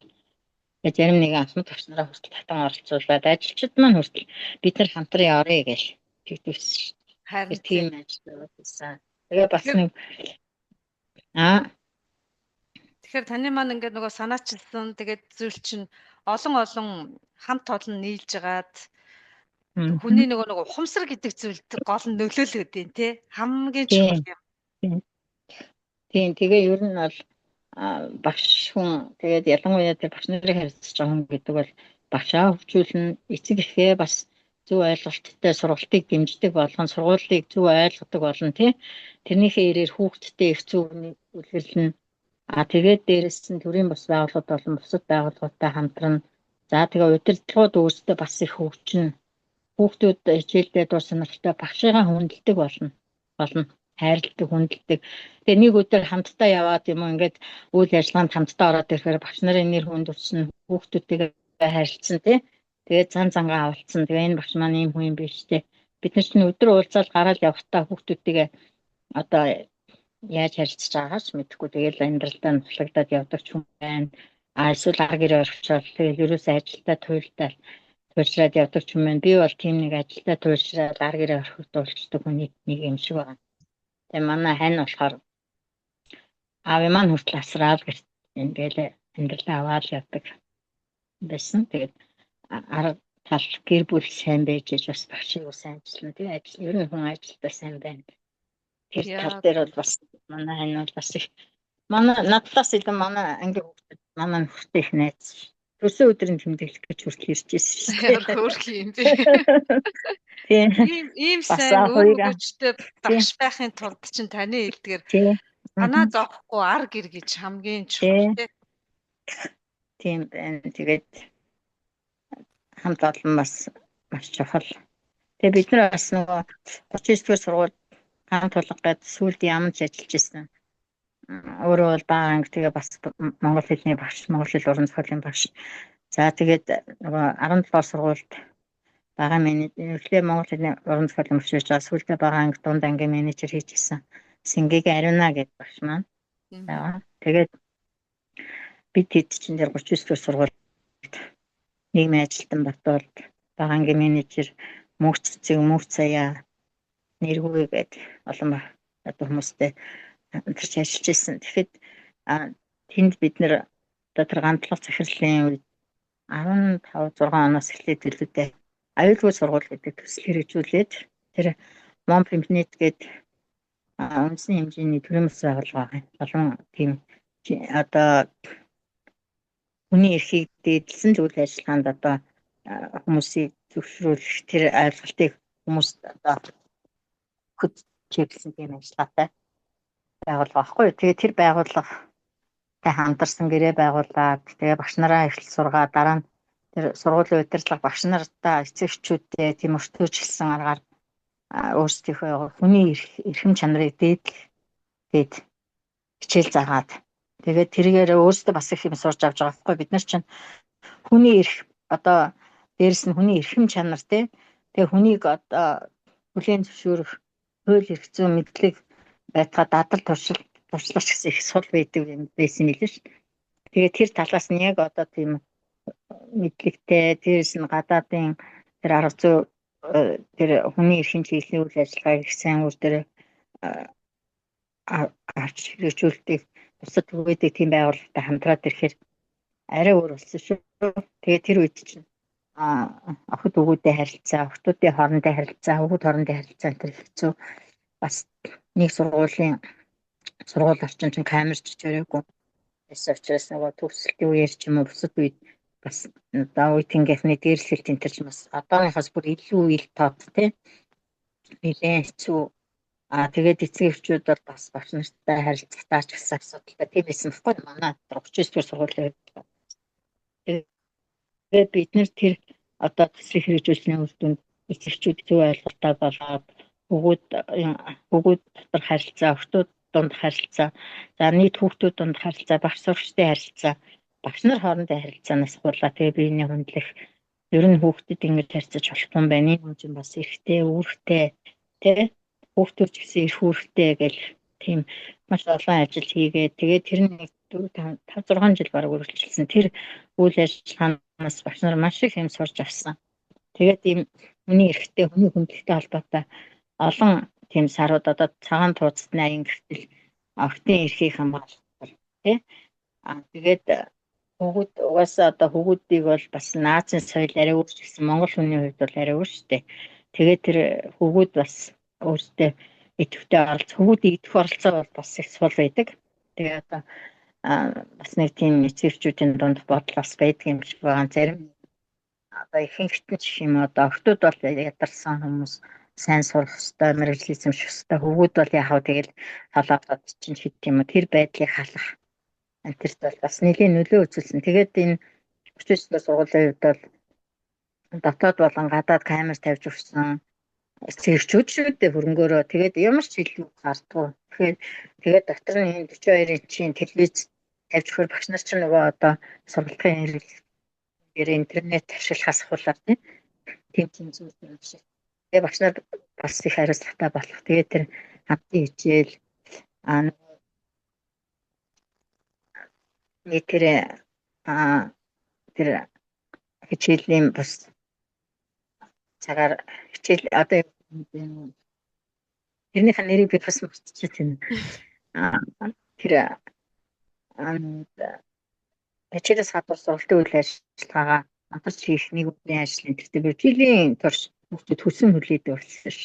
зарим нэгэн ахмад багш нараа хүртэл татан оролцуулаад ажилчид маань хүртэл бид нар хамтран яваарэ гэж тэгдвэрсэн. Харин тийм ажил явуулсан. Тэгээ бас нэг тэгэхээр таны маань ингээд нөгөө санаачилсан тэгээд зүйл чинь олон хамт олон нийлж агаад хүний нөгөө ухамсар гэдэг зүйлд гол нь нөлөөлөд юм тий хамгийн чухал юм. Тийм тэгээ ер нь бол багш хүн тэгээд ялангуяа тэр багш нарыг харьцаж байгаа хүн гэдэг бол багшаа хөгжүүлнэ, эцэг эхээ бас зөв ойлголттой сургалтыг дэмждэг болгон сургуулийг зөв ойлгодог болно тий. Тэрнийхээ ирээр хүүхдтэй их зөв үлгэрлэн тэгээд дээрэс нь төрийн бас байгууллагууд болон бусад байгууллагуудтай хамтран за тэгээ удирдлагууд өөрсдөө бас их хөгжинэ. Хүүхдүүд хичээлдээ дур сонирхолтой багшигаа хүндэлдэг болно. Хайрладаг, хүндэлдэг. Тэгээ нэг өдөр хамтдаа яваад юм уу ингээд үйл ажиллагаанд хамтдаа ороод ирэхээр багш нарын нэр хүнд өчсөн хүүхдүүдтэйгээ харилцсан тий. Тэгээд зангаа авалцсан. Тэгээ энэ багш маань ийм хүн юм биш тий. Бид нар чинь өдөр уулзаад гараад явахдаа хүүхдүүдтэйгээ одоо яаж харилцаж байгаач мэдэхгүй тэгэл амьдралдаа нухлагдаад явдаг ч юм байна. Эсвэл арга гэрээ орчвол тэгэл ерөөсөө ажилдаа туйлшраад явдаг ч юм байна. Би бол тийм нэг ажилдаа туйлшраад арга гэрээ орхих дуулцдаг хүний нэг юм шиг байна. Тэгээ манай хань болохоор аав маань хүртэл асраал гэрт ингээл амьдралаа аваад явдаг байсан. Тэгээд арга тал гэр бүл сайн байж бас багшийг сайн ажиллана. Тэгээд ажил ер нь хүн ажилдаа сайн байна. Тэр тал Яа. дээр бол бас манай энэ бол бас их надаас илүү манай анги хүүхдүүд манай нөхөртэй их найз. Төрсөн өдрийн тэмдэглэх гэж хүртэл ирж ирсэн шүү дээ. Яар хөөрх юм бэ. Тийм. Ийм Бас сайн өөр хоёроо. өгөөжтэй багш байхын тулд чинь таны хэлдгээр Тийм. танаа зоохгүй ар гэр гэж хамгийн чухал тий. Тийм байна. Тэгээд хамт олон бас маш чухал. Тэгээ бид нар бас нөгөө 39-р сургууль хамт олонх гээд сүүлд ямж ажиллаж ирсэн. Өөрөө бол бага анги тэгээ бас монгол хэлний багш, монгол хэл уран зохиолын багш. За тэгээд нөгөө 17-р сургуульд бага менежер, монгол хэлний уран зохиолын багш гэж сүүлдээ бага анги дунд ангийн менежер хийж ирсэн. Сингийг Ариуна гэдэг багш маань. За тэгээд бид хэд чинь тэр 39-р сургуульд нийгмийн ажилтан Батболд бага ангийн менежер мөнх цаяа нэргүй гэдэг олон одоо хүмүүстэй хамтарч ажиллаж ирсэн. Тэгэхэд тэнд бид нэр одоо тэр гандлах захирлын үед 15-6 оноос эхлээд төлөвтэй аюулгүй сургууль гэдэг төсөл хэрэгжүүлээд тэр Монпимпнет гэдэг үндэсний хэмжээний төрийн бас байгууллага байна. Олон тийм одоо хүний эрхийг дээдлсэн зүйл ажиллагаанд одоо хүмүүсийг зөвшөөрөх тэр ойлголтыг хүмүүст одоо хөт чиглэсэн тийм ажиллагаатай байгууллага байхгүй. Тэгээ тэр байгууллагатай хамтарсан гэрээ байгуулад тэгээ багш нараа эхлэл сургаад дараа нь тэр сургуулийн удирдлага багш нартаа эцэгчүүдтэй тийм өртөөжилсэн аргаар өөрсдийнхөө хүний эрхэм чанарыг дээдлэх гээд хичээл заагаад тэгээд тэргээр өөрсдөө бас их юм сурж авч байгаа байхгүй. Бид нар чинь хүний эрх одоо дээрэс нь хүний эрхэм чанар тэгээ хүнийг одоо хүлээн зөвшөөрөх хууль эрх зүйн мэдлэг байтугай дадал туршлагч гэсэн их сул байдаг юм байсан мэлээ шүү. Тэгээд тэр талаас нь яг одоо тийм мэдлэгтэй дээрэс нь гадаадын тэр арга зүй тэр хүний эрхийн чиглэлийн үйл ажиллагааг их сайн үр дээр авч хэрэгжүүлдэг бусад түгээдэг тийм байгууллагатай хамтраад ирэхээр арай өөр болсон шүү. Тэгээд тэр үед чинь охид өвгүүдтэй харилцаа, охтуудын хоорондын харилцаа, өвгүүд хоорондын харилцаа энэ хэцүү. Бас нэг сургууль орчин чинь камерч чирээгүй. Эсвэл учраас нөгөө төгсөлтийн үеэр ч юм уу бусад үед бас одоо үеийнхний дээрлэл тентэрч бас одооноос бүр илүү ил тод тий. Нилээн хэцүү. Тэгээд эцэг эхчүүд бол бас багш нартай харилцагтаа ч гэсэн асуудалтай. Тийм байсан байхгүй манай 39-р сургуулийн үед. Тэгээд бид нэр тэр одоо төсвийг хэрэгжүүлсний үр дүнд эцэгчүүд зөв ойлголтоо болоод хөгүүд дотор харилцаа, охтууд дунд харилцаа, за нийт хүүхдүүд дунд харилцаа, багш сурагчтай харилцаа, багш нар хоорондын харилцаанаас хуулаа тэгээ биений хөндлөх ер нь хүүхдэд ингэж харьцаж болохгүй юм байна. Энэ хүн чинь бас эрхтэй, үүрэгтэй тий хүүхдүүд ч гэсэн эрх үүрэгтэй гэл тийм маш олон ажил хийгээд тэгээд тэр нэг 4-5-6 жил бараг үргэлжилсэн. Тэр үйл ажиллагаанаас багш нар маш их юм сурч авсан. Тэгээд ийм хүний эрхтэй, хүний хөндлөлттэй холбоотой олон тийм сарууд одоо цагаан тууцны аян гэртэл охтын эрхийг хамгаалах тий. Тэгээд хөгүүд угаасаа одоо хөгүүдийг бол бас наацын соёл арай өөр гэсэн монгол хүний хувьд бол арай өөр шүү дээ. Тэгээд тэр хөгүүд бас өөртөө идэвхтэй хөгүүдийн идэх оролцоо бол бас их сул байдаг. Тэгээд одоо бас нэг тийм эцэгчүүдийн дунд бодлоос байдаг юм шиг байгаа. Зарим одоо ихэнх нь ч юм одоо охтууд бол ядарсан хүмүүс сайн сурах ёстой, мэргэжил эзэмших ёстой. Хөгүүд бол яхав тэгэл толгойд чинь хэд юм тэр байдлыг халах антерт бол бас нэлийн нөлөө үзүүлсэн. Тэгээд энэ 39-р сургуулийн үед бол дотоод болон гадаад камер тавьж өгсөн эцэгчүүд шүү дээ хөрөнгөөрөө. Тэгээд ямар ч илүү гардгүй. Тэгээд дотор нь 42 инчийн телевиз тавьж өгөхөр багш нар чинь нөгөө одоо сургалтын хэрэг интернет ашиглахаас хуулаад тийм зүйл юм шиг. Тэгээ багш нар бас их хариуцлагатай болох. Тэгээд тэр хамтын хичээл тэр хичээлийн бас цагаар хичээл одоо тэрнийх нь нэрийг би бас мартчихсан. Тэр Ачаас гадуур сургалтын үйл ажиллагаагаа хамтарч хийх нэг үеийн ажил энэ гэдэг би жилийн турш хүүхдэд хүсэн хүлээдэг болсон ш.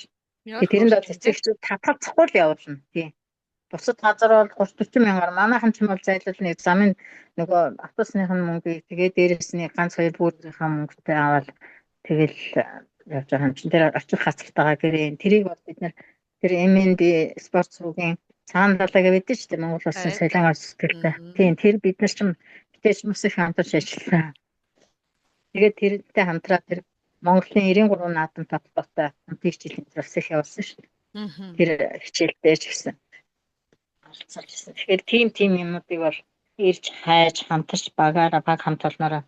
Яах Тэрэнд бол хүртэл эцэгчүүд татгалзахгүй л явуулна тий. Бусад газар бол 30-40 мянгаар манайхан ч юм бол зайлшгүй нэг замын нөгөө автобусныхын мөнгөийг тэгээ дээрээс нь ганц хоёр бүрийнхээ мөнгөтэй аваад тэгэл явж байгаа юм чинь тэр очих хацартайгаа гэрээ тэрийг бол бид нэр тэр МНБ спорт сувгийн цаана далаа гэдэг чинь Монгол улсын солонгос сэтгэлтэй. Тийм тэр бид нар ч битээч мус их хамтарч ажилласан. Тэгээд тэрнтэй хамтраа тэр Монголын 93 наадам татвартай хамтын хичээлийн бас их явуулсан шүү дээ. Тэр хичээлдээ ч гэсэн оролцож байсан. Тэгэхээр тийм юмнуудыг бол ирж хайж хамтарч баг хамт олнороо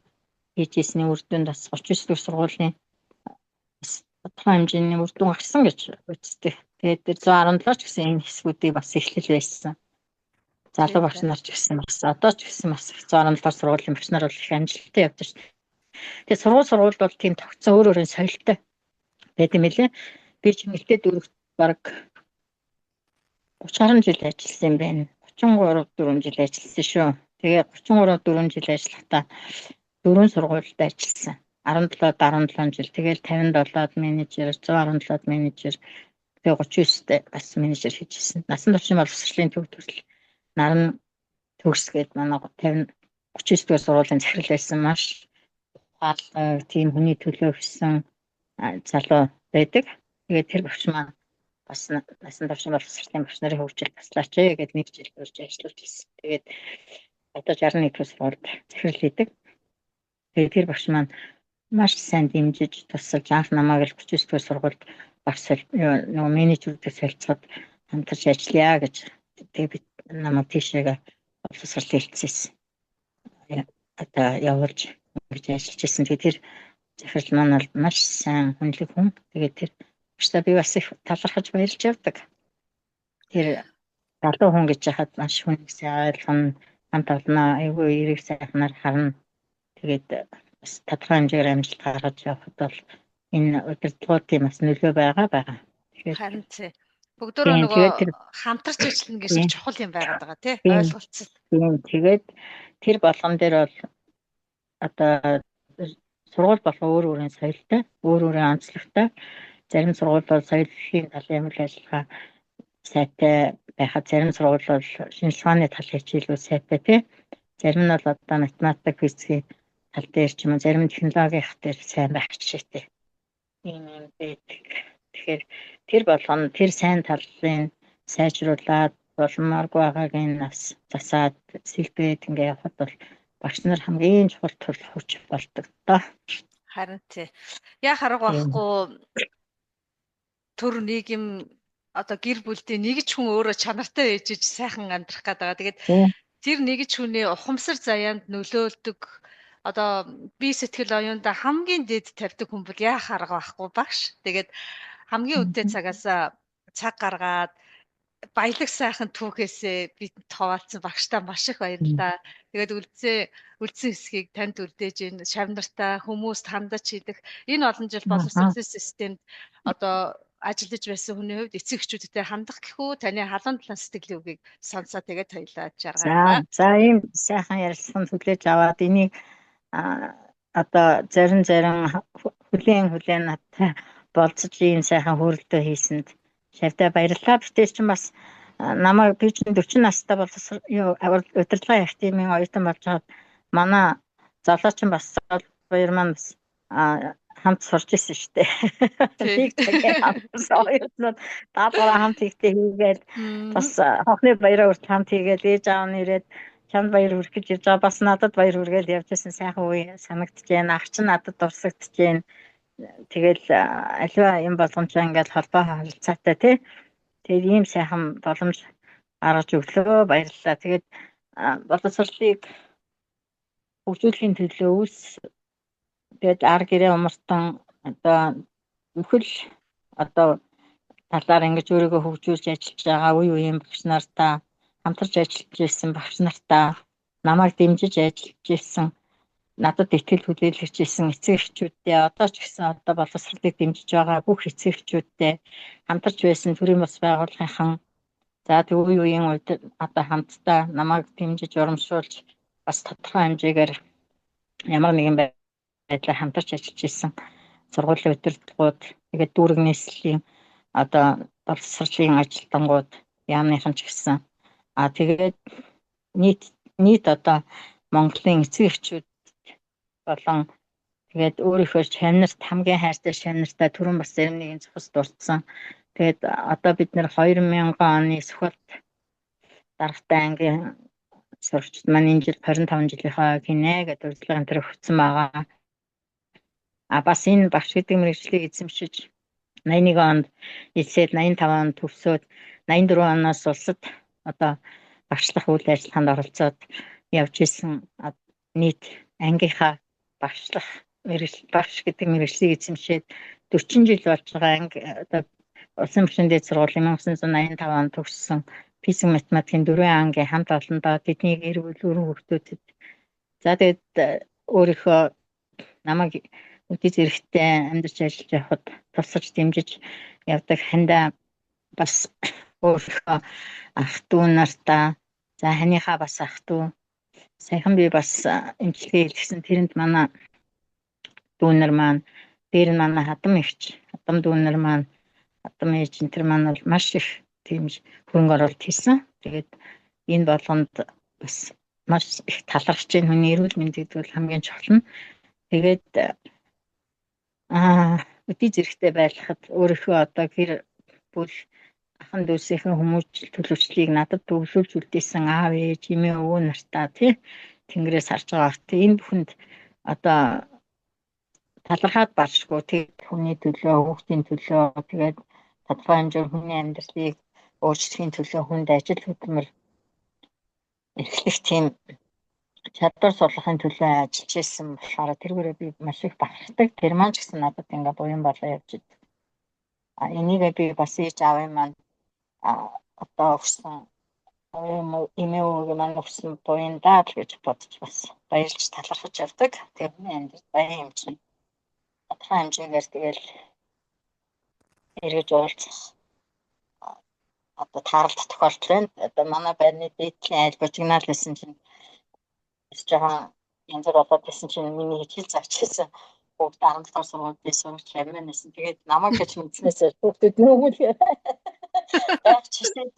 хийж ийсний үр дүнд бас 39 дэх сургуулийн тодорхой хэмжээний үр дүн гарсан гэж үздэг. Тэгээд тэр 117 ч гэсэн энэ хэсгүүдийг бас эхлэл байсан. Залуу багш нар ч гэсэн бас одоо ч гэсэн бас 117 сургуулийн багш нар бол их амжилттай явдаг шүү дээ. Тэгээд сургууль бол тийм тогтсон өөр соёлтой байт юм лээ. Би ч нэлээд дөрөвт баг 30 гаруй жил ажилласан юм байна. 33-4 жил ажилласан шүү. Тэгээ 33-4 жил ажиллахдаа 4 сургуульд ажилласан. 17 жил. Тэгэл 57-д менежер, 117-д менежер, тэгээ 39-д бас менежер хийжсэн. Насан туршийн боловсролын төв төрөл наран төгс гээд манай 39 дэх сургуулийн захирал байсан маш ухаалаг тийм хүний төлөө өссөн залуу байдаг. Тэгээд тэр багш маань бас насан туршийн боловсролын багш нарын хөгжил таслаач гээд нэг жил урьж ажиллаж ирсэн. Тэгээд одоо 61 дэх сургуульд захирал хийдэг. Тэгээд тэр багш маань маш сайн дэмжиж тусалж анх намайг л 39 дэх сургуульд багш нөгөө менежерүүдтэй солилцоод хамтарч ажиллая гэж тэгээд бид намайг тийшээгээ боловсрол хэлцээсэн. Одоо явуулж гэж ажиллаж ирсэн. Тэгээд тэр захирал маань бол маш сайн хүнлэг хүн. Тэгээд тэр багштай би бас их талархаж баярлж явдаг. Тэр залуу хүн гэж яхад маш хүнийг сайн ойлгоно, хамт олноо, айгүй эрэг сайхнаар харна. Тэгээд бас тодорхой хэмжээгээр амжилт гаргаж явахд бол энэ удирдлагуудын бас нөлөө байгаа. Тэгэхээр харин тий. Бүгдөө нөгөө хамтарч ажиллана гэж чухал юм байгаад байгаа тий. Ойлголцол. Тэгээд тэр болгон дээр бол одоо сургууль болгоо өөр соёлтой, өөр онцлогтой. Зарим сургууль бол соёлын талын үйл ажиллагаа сайтай байхад зарим сургууль бол шинжилгээ ухааны талын хичээлүүд сайтай тий. Зарим нь бол одоо математик, физикийн тал дээр ч юм уу зарим технологийн дээр сайн байх жишээтэй. Ийм байдаг. Тэгэхээр тэр болгоно тэр сайн талын сайжруулад болмооргүй байгааг нь бас засаад сэлбээд ингээ явахад бол багш нар хамгийн чухал тул хүч болдог доо. Харин тий. Яа харах байхгүй төр нийгэм одоо гэр бүлдээ нэгж хүн өөрөө чанартай ээжиж сайхан амьдрах гэдэг. Тэгээд тэр нэгж хүний ухамсар заяанд нөлөөлдөг одоо бие сэтгэл оюунда хамгийн дэд тавьдаг хүн бол яа харах байхгүй багш. Тэгээд хамгийн үнэтэй цагаас цаг гаргаад баялаг сайхан түүхээсээ бид хаваалцсан багштай маш их баярлалаа. Тэгээд үлдсэн хэсгийг танд үлдээж ин шавнартай хүмүүст хандаж хийдэг энэ олон жил боловсролын системд одоо ажиллаж байсан хүний хувьд эцэг эхчүүдтэй хандах гэхүү таны халуун талын сэтгэлийн үгийг сонсоо тэгээд хоёлаа жаргана. За ийм сайхан ярилцсан хүлээж аваад энийг одоо зарим хүлээн надтай болцож ийм сайхан хөрөлтөө хийсэнд шавьтай баярлалаа. Битээс ч бас намайг би чинь 40 настай удирдлага явах тимийн оюутан болж байгаа манай залууч бас хоёр маань бас хамт сурч ирсэн шүү дээ. Тийг тэгээ хамтсан оюутнууд даадгаараа хамт ихтэй хийгээд бас хохны баяраа урт хамт хийгээд ээж аав нь ирээд чамд баяр хүргэх гэж явж байгаа. Бас надад баяр хүргээл явж байсан сайхан үе санагдаж байна. Ах чинь надад дурсагдж байна. Тэгэл аливаа юм болгомжоо ингээд холбоо харилцаатай тий. Тэгээд ийм сайхан боломж гаргаж өглөө баярлалаа. Тэгээд боловсролыг хөгжүүлэхийн төлөө тэгээд ар гэрээ умартан одоо бүхэл одоо талаар ингэж өөрийгөө хөгжүүлж ажиллаж байгаа үеийн багш нартаа хамтарч ажиллаж ирсэн багш нартаа намайг дэмжиж ажиллаж ирсэн надад итгэл хүлээлгэж ирсэн эцэг эхчүүдтэй одоо ч гэсэн одоо боловсролыг дэмжиж байгаа бүх эцэг эхчүүдтэй хамтарч байсан төрийн бас байгууллагынхан за үеийн одоо хамтдаа намайг дэмжиж урамшуулж бас тодорхой хэмжээгээр ямар нэгэн байдлаар хамтарч ажиллаж исэн сургуулийн удирдлагууд тэгээд дүүрэг нийслэлийн одоо боловсролын ажилтнууд яамныхан ч гэсэн тэгээд нийт одоо Монголын эцэг эхчүүд болон тэгээд өөрийнхөө шавнарт хамгийн хайртай шавнартай түрүүн бас зарим нэгэн зохис дурдсан. Тэгээд одоо бид нэр 2000 оны Сүхбаатар даргатай ангийн сурагчид маань энэ жил 25 жилийнхаа гинэ гэдэг урьдчилан дээр өгсөн байгаа. Бас энэ багш гэдэг мэргэжлийг эзэмшиж 81 онд эцсээд 85 онд төгсөөд 84 оноос улсад одоо багшлах үйл ажиллагаанд оролцоод явж исэн нийт ангийнхаа багшлах багш гэдэг мэргэжлийг эзэмшээд 40 жил болж байгаа анги одоо улсын машин дээд сургуулийн 1985 онд төгссөн физик математикийн 4 ангийн хамт олондоо тэдний гэр бүл хүүхдүүдэд тэгээд өөрийнхөө намайг үдий зэрэгтэй амьдарч ажиллаж явахад тусаж дэмжиж явдаг хандаа бас өөрийнхөө ах дүү нартаа ханыхаа бас ах дүү саяхан би бас эмчилгээ хийлгсэн тэрэнд манай дүүнер маань дээр нь манай хадам эгч хадам дүүнер маань хадам ээж энэ төр маань бол маш их тийм хөрөнгө оруулалт хийсэн. Тэгээд энэ болгонд бас маш их талархаж байна. Хүний эрүүл мэнд гэдэг бол хамгийн чухал нь. Тэгээд үдий зэрэгтэй байлгахад өөрийнхөө одоо гэр бүл ахан дүүсийн хүмүүжил төлөвчлийг надад төвлөрүүлж үлдээсэн аав ээж эмээ өвөө нартаа тэнгэрээс харж байгаа. Энэ бүхэнд одоо талархаад баршгүй хүний төлөө хүүхдийн төлөө тэгээд тодорхой хэмжээгээр хүний амьдралыг өөрчлөхийн төлөө хүнд ажил хөдөлмөр эрхлэх тийм чадвар сулгахын төлөө ажиллаж ирсэн болохоор тэргээрээ би маш их бахархдаг. Тэр маань ч гэсэн надад ингээ буян болоо явж идэв. Энийгээ би бас ээж аавын маань одоо өгсөн эмээ өвгөө маань өгсөн буян даа л гэж бодож бас баярлж талархаж явдаг. Тэрний амьдрал баян юм чинь тодорхой хэмжээгээр тэгэл эргэж уулзах одоо тааралдах тохиолдол байна. Одоо манай байрны дээдлийн айл бужигнаал байсан чинь жоохон янз бүр болоод байсан чинь миний хичээл зааж хийсэн бүгд 10 дахь сургуулийн сурагч амин нэсэн. Тэгээд намайг гэж мэдснээс бүгд нүгэл яаж чишээ.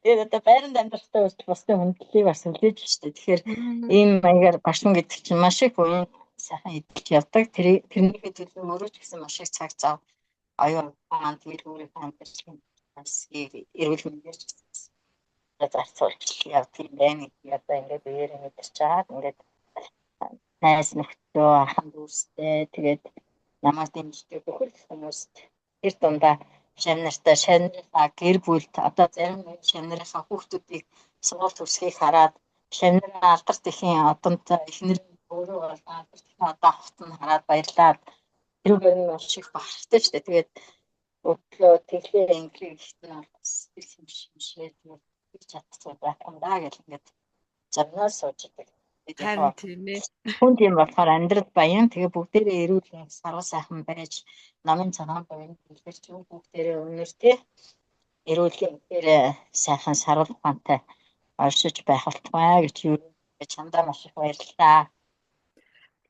Тэгээд одоо байранд амьдрахтай үйл бусдын хүндлэлийг бас хүлээж штэ. Тэгэхээр ийм маягаар башин гэдэг чинь маш их буян сайхан идэлж явдаг. Тэрнийхээ төлөө өөрөө ч гэсэн маш их цаг зав оюун ухаанд эрүүл амьдралын бас эрүүл мэндээр ч гэсэн зарцуулж явдаг юм байна. Одоо ингээд биеэрээ мэдэрч чаад ингээд найз нөхдөд ахын дүүстэй тэгээд намайг дэмждэг бүхэл хүмүүст тэр дундаа шавнартай шавнараа гэр бүлд одоо зарим шавнарынхаа хүүхдүүдийг сургууль төгсгийг хараад шавнараа алдарт ихийн одонтой эхнэр өөрөө бол алдарт ихийн одоо ахт нь хараад баярлаад тэрүүгээр нь маш их бахархтай шүү дээ. Тэгээд өглөө тэглээ инглээ гэхдээ бас юм шимшээ тэгээд чадчихсан байх юм даа гэл ингээд замнаас сууж идэг. Харин тийм ээ. Хүн тийм болохоор амьдрал баян тэгээ бүгдээрээ эрүүл сарва сайхан байж намын цагаан баян дэлгэрч бүгдээрээ өнөртэй эрүүлийн дээр сайхан сарва ухаантай оршиж байх болтугай гэж юу чамдаа маш их баярлалаа.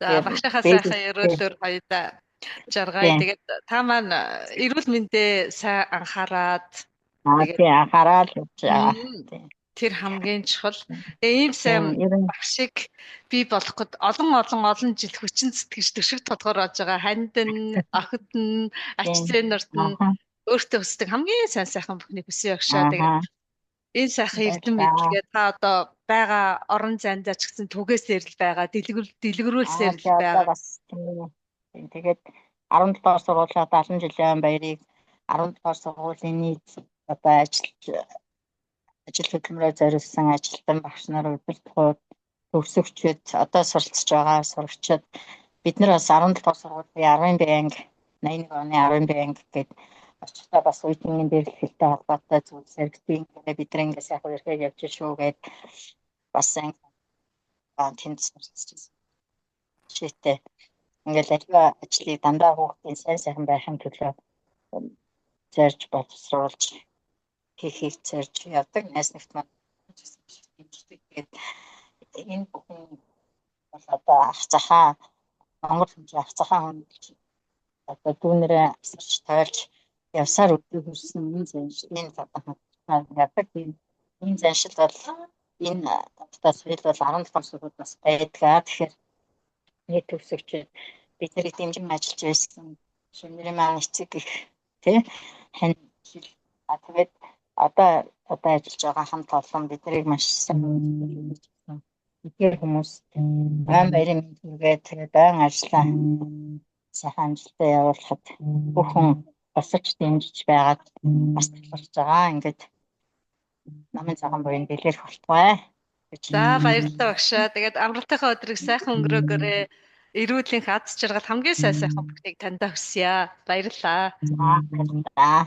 За багшийнхаа сайхан эрүүлэр хоёудаа жаргая. Тэгээд та маань эрүүл мэндээ сайн анхаарад анхаарал тэр хамгийн чухал. Ийм сайн багшиг бий болоход олон жил хүчин сэтгэж төшиг тодгоор болж байгаа ханд нь охид нь ач зээнэрт нь өөртөө өсдөг хамгийн сайхан бүхний хүсье өгшөө. Тэгээд энэ сайхан эрдэм мэдлэгээ та одоо байгаа орон зайдаа ч гэсэн түгээсээр л байгаа дэлгэрүүлсээр л байгаа. Тэгээд 17 дугаар сургуулиуд 70 жилийн баярыг 17 дугаар сургуулийн нийт одоо ажил хөдөлмөрөөр зориулсан ажилтан багш нар удирдлагууд төгсөгчид одоо суралцж байгаа сурагчид бид нар бас 17 дугаар сургуулийн 10-ын банк 81 оны 10-ын банк гэдэг очтой бас үеийн бэрхшээлтэй холбоотой зүйл сэргтийн бид нар ингээд сайхан ирэхэд явж шүү гээд бас тэнд суралцж шийдээ ингээд аливаа ажлыг дандаа хүүхдийн сайхан байхын төлөө зорж боловсруулж хийхийг зорж явдаг найз нөхд маань тэгээд энэ бүхэн бол одоо ах захаа Монгол хэмжээ ах захаа хүн одоо дүүнэрээ асарч тойлж явсаар өдөө хүрсэн энэ заншлын одоо яадаг энэ заншил бол энэ татаас хэл бол 17 сургууль бас байдгаа. Тэгэхээр нийт төвсөгчд бид нарыг дэмжин ажиллаж байсан шүмнэрийн маань эцэг их тий хань тэгээд одоо ажиллаж байгаа хамт олон бид нарыг маш сайн хүмүүс байн баярын мэндүүгээ тэгээд байн ажиллаа сайхан амжилттай явуулахад бүхэн босч дэмжиж байгаад бас талархж байгаа. Ингээд намын цагаан буйн бэлгэрх болтугай. За баярлалаа багшаа. Тэгээд амралтынхаа өдрийг сайхан өнгөрөөгөөрэй. Эрүүлэнх аз жаргал хамгийн сайхан бүгдийг таньдаа хүсье. Баярлалаа. За баярлалаа.